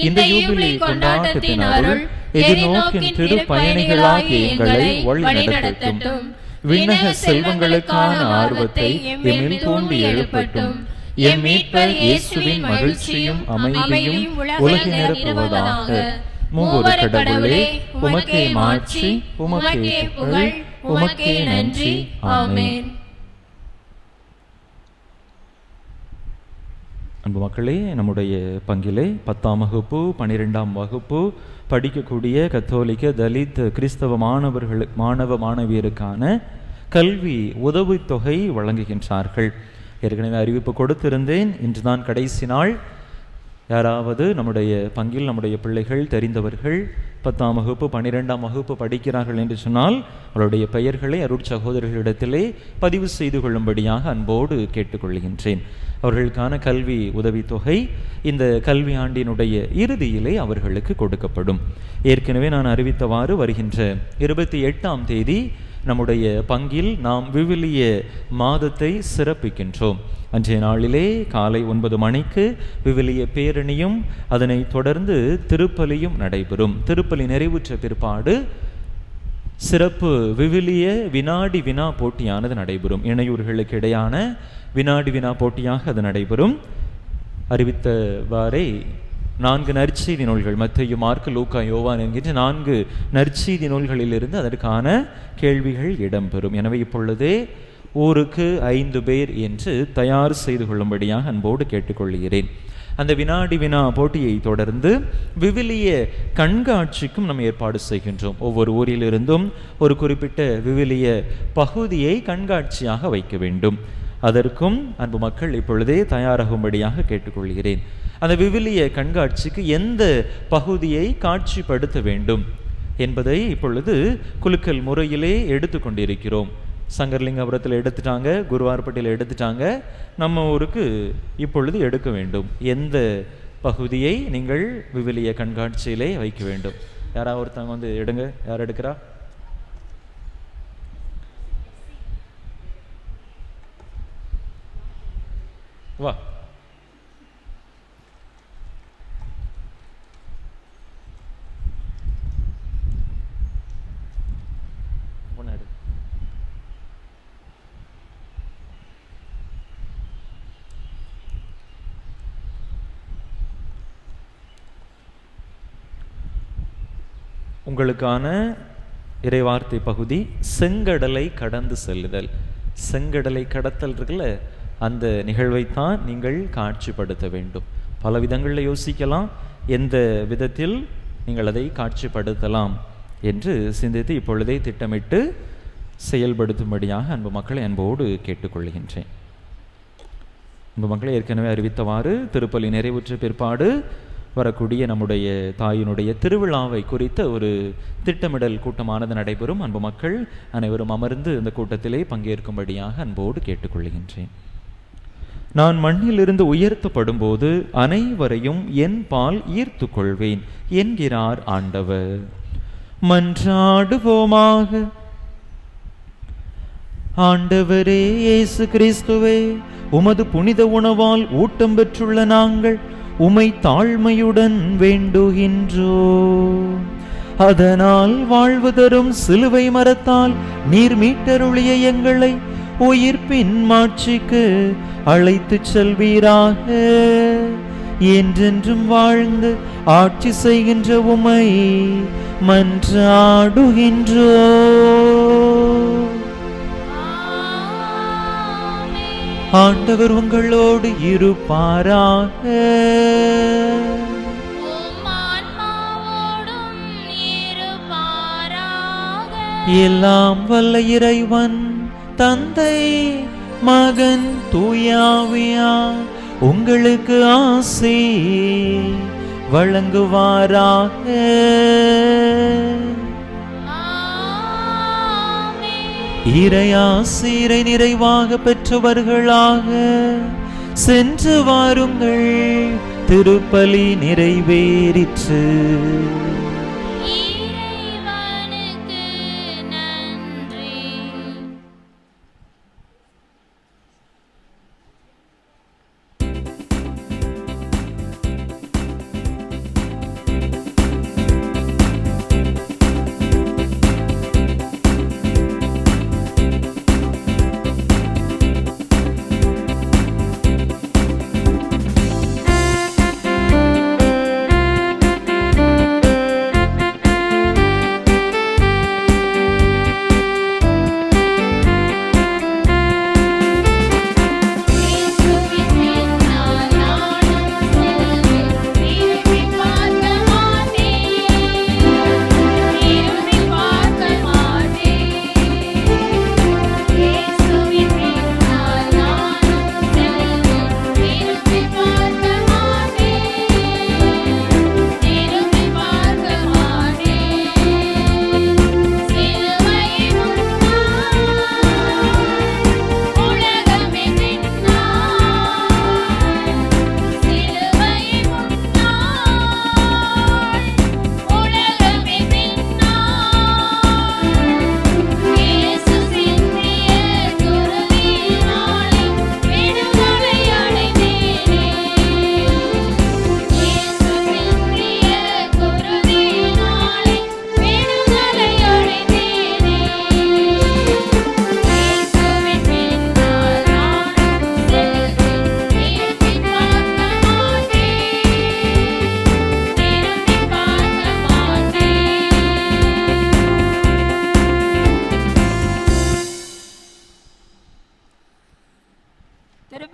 இந்த யூபிலி கொண்டாட்டத்தின் அருள் எதிர்நோக்கின் திருப்பயணிகளாகிய எங்களை வழிநடத்தட்டும். விண்ணக செல்வங்களுக்கான ஆர்வத்தை எம்மில் தூண்டி எழுப்பட்டும். எம் மீட்பர் இயேசுவின் மகிழ்ச்சியும் அமைதியும் உலகில் நிரப்புவதாக. மூவொரு கடவுளே, உமக்கே மாட்சி, உமக்கே புகழ், உமக்கே நன்றி. ஆமென். அன்பு மக்களே, நம்முடைய பங்கிலே 10ஆம் வகுப்பு 12ஆம் வகுப்பு படிக்கக்கூடிய கத்தோலிக்க தலித் கிறிஸ்தவ மாணவ மாணவியருக்கான கல்வி உதவித்தொகை வழங்குகின்றார்கள். ஏற்கனவே அறிவிப்பு கொடுத்திருந்தேன். இன்றுதான் கடைசி நாள். யாராவது நம்முடைய பங்கில் நம்முடைய பிள்ளைகள் தெரிந்தவர்கள் 10ஆம் வகுப்பு 12ஆம் வகுப்பு படிக்கிறார்கள் என்று சொன்னால் அவருடைய பெயர்களை அருட்சகோதரர்களிடத்திலே பதிவு செய்து கொள்ளும்படியாக அன்போடு கேட்டுக்கொள்கின்றேன். அவர்களுக்கான கல்வி உதவித்தொகை இந்த கல்வி ஆண்டினுடைய இறுதியிலே அவர்களுக்கு கொடுக்கப்படும். ஏற்கனவே நான் அறிவித்தவாறு வருகின்ற 28ஆம் தேதி நம்முடைய பங்கில் நாம் விவிலிய மாதத்தை சிறப்பிக்கின்றோம். அன்றைய நாளிலே காலை 9 மணிக்கு விவிலிய பேரணியும் அதனை தொடர்ந்து திருப்பலியும் நடைபெறும். திருப்பலி நிறைவுற்ற பிற்பாடு சிறப்பு விவிலிய வினாடி வினா போட்டியானது நடைபெறும். இணையூர்களுக்கு இடையான வினாடி வினா போட்டியாக அது நடைபெறும். அறிவித்தவாறே 4 நற்செய்தி நூல்கள், மத்தேயு, மார்க்கு, லூக்கா, யோவான் என்கின்ற 4 நற்செய்தி நூல்களிலிருந்து அதற்கான கேள்விகள் இடம்பெறும். எனவே இப்பொழுதே ஊருக்கு 5 பேர் என்று தயார் செய்து கொள்ளும்படியாக அன்போடு கேட்டுக்கொள்கிறேன். அந்த வினாடி வினா போட்டியை தொடர்ந்து விவிலிய கண்காட்சிக்கும் நாம் ஏற்பாடு செய்கின்றோம். ஒவ்வொரு ஊரிலிருந்தும் ஒரு குறிப்பிட்ட விவிலிய பகுதியை கண்காட்சியாக வைக்க வேண்டும். அதற்கும் அன்பு மக்கள் இப்பொழுதே தயாராகும்படியாக கேட்டுக்கொள்கிறேன். அந்த விவிலிய கண்காட்சிக்கு எந்த பகுதியை காட்சிப்படுத்த வேண்டும் என்பதை இப்பொழுது குலுக்கல் முறையிலே எடுத்து கொண்டிருக்கிறோம். சங்கர்லிங்கபுரத்தில் எடுத்துட்டாங்க, குருவார்பட்டியில் எடுத்துட்டாங்க. நம்ம ஊருக்கு இப்பொழுது எடுக்க வேண்டும். எந்த பகுதியை நீங்கள் விவிலிய கண்காட்சியிலே வைக்க வேண்டும்? யாராவது ஒருத்தவங்க வந்து எடுங்க. யார் எடுக்கிறா? வா. உங்களுக்கான இறைவார்த்தை பகுதி செங்கடலை கடந்து செல்லுதல். செங்கடலை கடத்தல் இருக்குல்ல, அந்த நிகழ்வைத்தான் நீங்கள் காட்சிப்படுத்த வேண்டும். பல விதங்களில் யோசிக்கலாம், எந்த விதத்தில் நீங்கள் அதை காட்சிப்படுத்தலாம் என்று சிந்தித்து இப்பொழுதே திட்டமிட்டு செயல்படுத்தும்படியாக அன்பு மக்களை அன்போடு கேட்டுக்கொள்கின்றேன். அன்பு மக்களை ஏற்கனவே அறிவித்தவாறு திருப்பலி நிறைவுற்ற பிற்பாடு வரக்கூடிய நம்முடைய தாயினுடைய திருவிழாவை குறித்த ஒரு திட்டமிடல் கூட்டமானது நடைபெறும். அன்பு மக்கள் அனைவரும் அமர்ந்து இந்த கூட்டத்திலே பங்கேற்கும்படியாக அன்போடு கேட்டுக்கொள்கின்றேன். நான் மண்ணிலிருந்து உயர்த்தப்படும் போது அனைவரையும் என் பால் ஈர்த்து கொள்வேன் என்கிறார் ஆண்டவர். மன்றாடுவோமாக. ஆண்டவரே இயேசு கிறிஸ்துவே, உமது புனித உணவால் ஊட்டம் பெற்றுள்ள நாங்கள் உமை தாழ்மையுடன் வேண்டுகின்றோம். அதனால் வாழ்வு தரும் சிலுவை மரத்தால் நீர் மீட்டருளிய எங்களை உயிர்ப்பின் மாட்சிக்கு அழைத்து செல்வீராக. என்றென்றும் வாழ்ந்து ஆட்சி செய்கின்ற உமை மன்றாடுகின்றோம். ஆண்டவர் உங்களோடு இருப்பாராக. எல்லாம் வல்ல இறைவன் தந்தை, மகன், தூயாவியார் உங்களுக்கு ஆசி வழங்குவாராக. இறையாசிரை நிறைவாக பெற்றவர்களாக சென்று வாருங்கள். திருப்பலி நிறைவேறிற்று.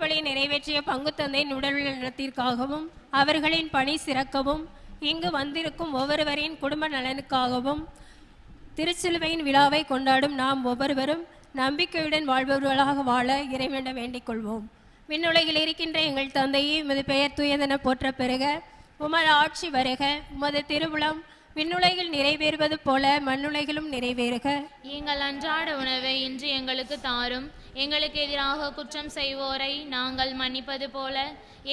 திருப்பலி நிறைவேற்றிய பங்கு தந்தையின் உடல் நலத்திற்காகவும் அவர்களின் பணி சிறக்கவும் இங்கு வந்திருக்கும் ஒவ்வொருவரின் குடும்ப நலனுக்காகவும் திருச்சிலுவையின் விழாவை கொண்டாடும் நாம் ஒவ்வொருவரும் நம்பிக்கையுடன் வாழ்பவர்களாக வாழ இறைவனை வேண்டிக் கொள்வோம். விண்ணுலகில் இருக்கின்ற எங்கள் தந்தையே, உமது பெயர் தூயதென போற்ற பெறுக, உமது ஆட்சி வருக, உமது திருவுளம் விண்ணுலகில் நிறைவேறுவது போல மண்ணுலகிலும் நிறைவேறுக. எங்கள் அன்றாட உணவை இன்று எங்களுக்கு தாரும். எங்களுக்கு எதிராக குற்றம் செய்வோரை நாங்கள் மன்னிப்பது போல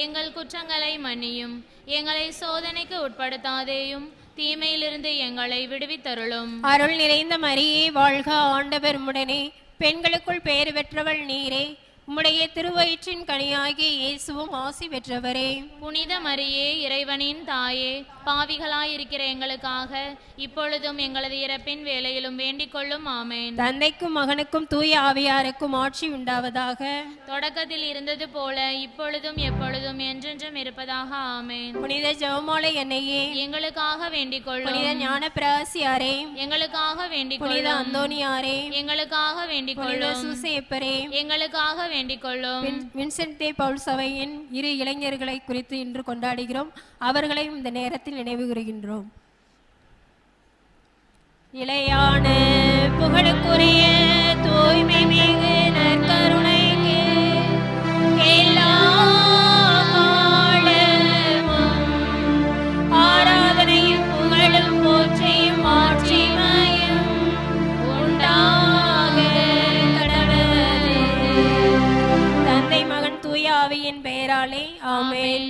எங்கள் குற்றங்களை மன்னியும். எங்களை சோதனைக்கு உட்படுத்தாதேயும், தீமையிலிருந்து எங்களை விடுவித்தருளும். அருள் நிறைந்த மரியே வாழ்க, ஆண்டவர் உம்முடனே, பெண்களுக்குள் பேறு பெற்றவள் நீரே, உம்முடைய திருவயிற்றின் கனியாகிய இயேசுவும் ஆசி பெற்றவரே. புனித மரியே, இறைவனின் தாயே, பாவிகளாயிருக்கிற எங்களுக்காக இப்பொழுதும் எங்களது இறப்பின் வேளையிலும் வேண்டிக் கொள்ளும். ஆமேன். தந்தைக்கும் மகனுக்கும் தூய ஆவியாருக்கும் ஆட்சி உண்டாவதாக. தொடக்கத்தில் இருந்தது போல இப்பொழுதும் எப்பொழுதும் என்றென்றும் இருப்பதாக. ஆமேன். புனித ஜெபமாலை அன்னையே, எங்களுக்காக வேண்டிக் கொள்ளும். புனித ஞான பிரகாசியாரே, எங்களுக்காக வேண்டிக் புனித கொள்ளும். அந்தோனியாரே, எங்களுக்காக வேண்டிக் புனித கொள்ளும். சூசேப்பரே, எங்களுக்காக வேண்டிக் கொள்ளும். வின்சென்ட் தே பவுல் சபையின் 2 இளைஞர்களை குறித்து இன்று கொண்டாடுகிறோம். அவர்களையும் இந்த நேரத்தில் நினைவு கூறுகின்றோம். இளையான புகழுக்குரிய தூய்மை மிகு நற்கருணைக்கு எல்லா காலமும் ஆராதனையும் புகழும் போற்றியும் மாட்சிமையும் உண்டாக கடவுளே. தந்தை மகன் தூய ஆவியின் பெயராலே ஆமென்.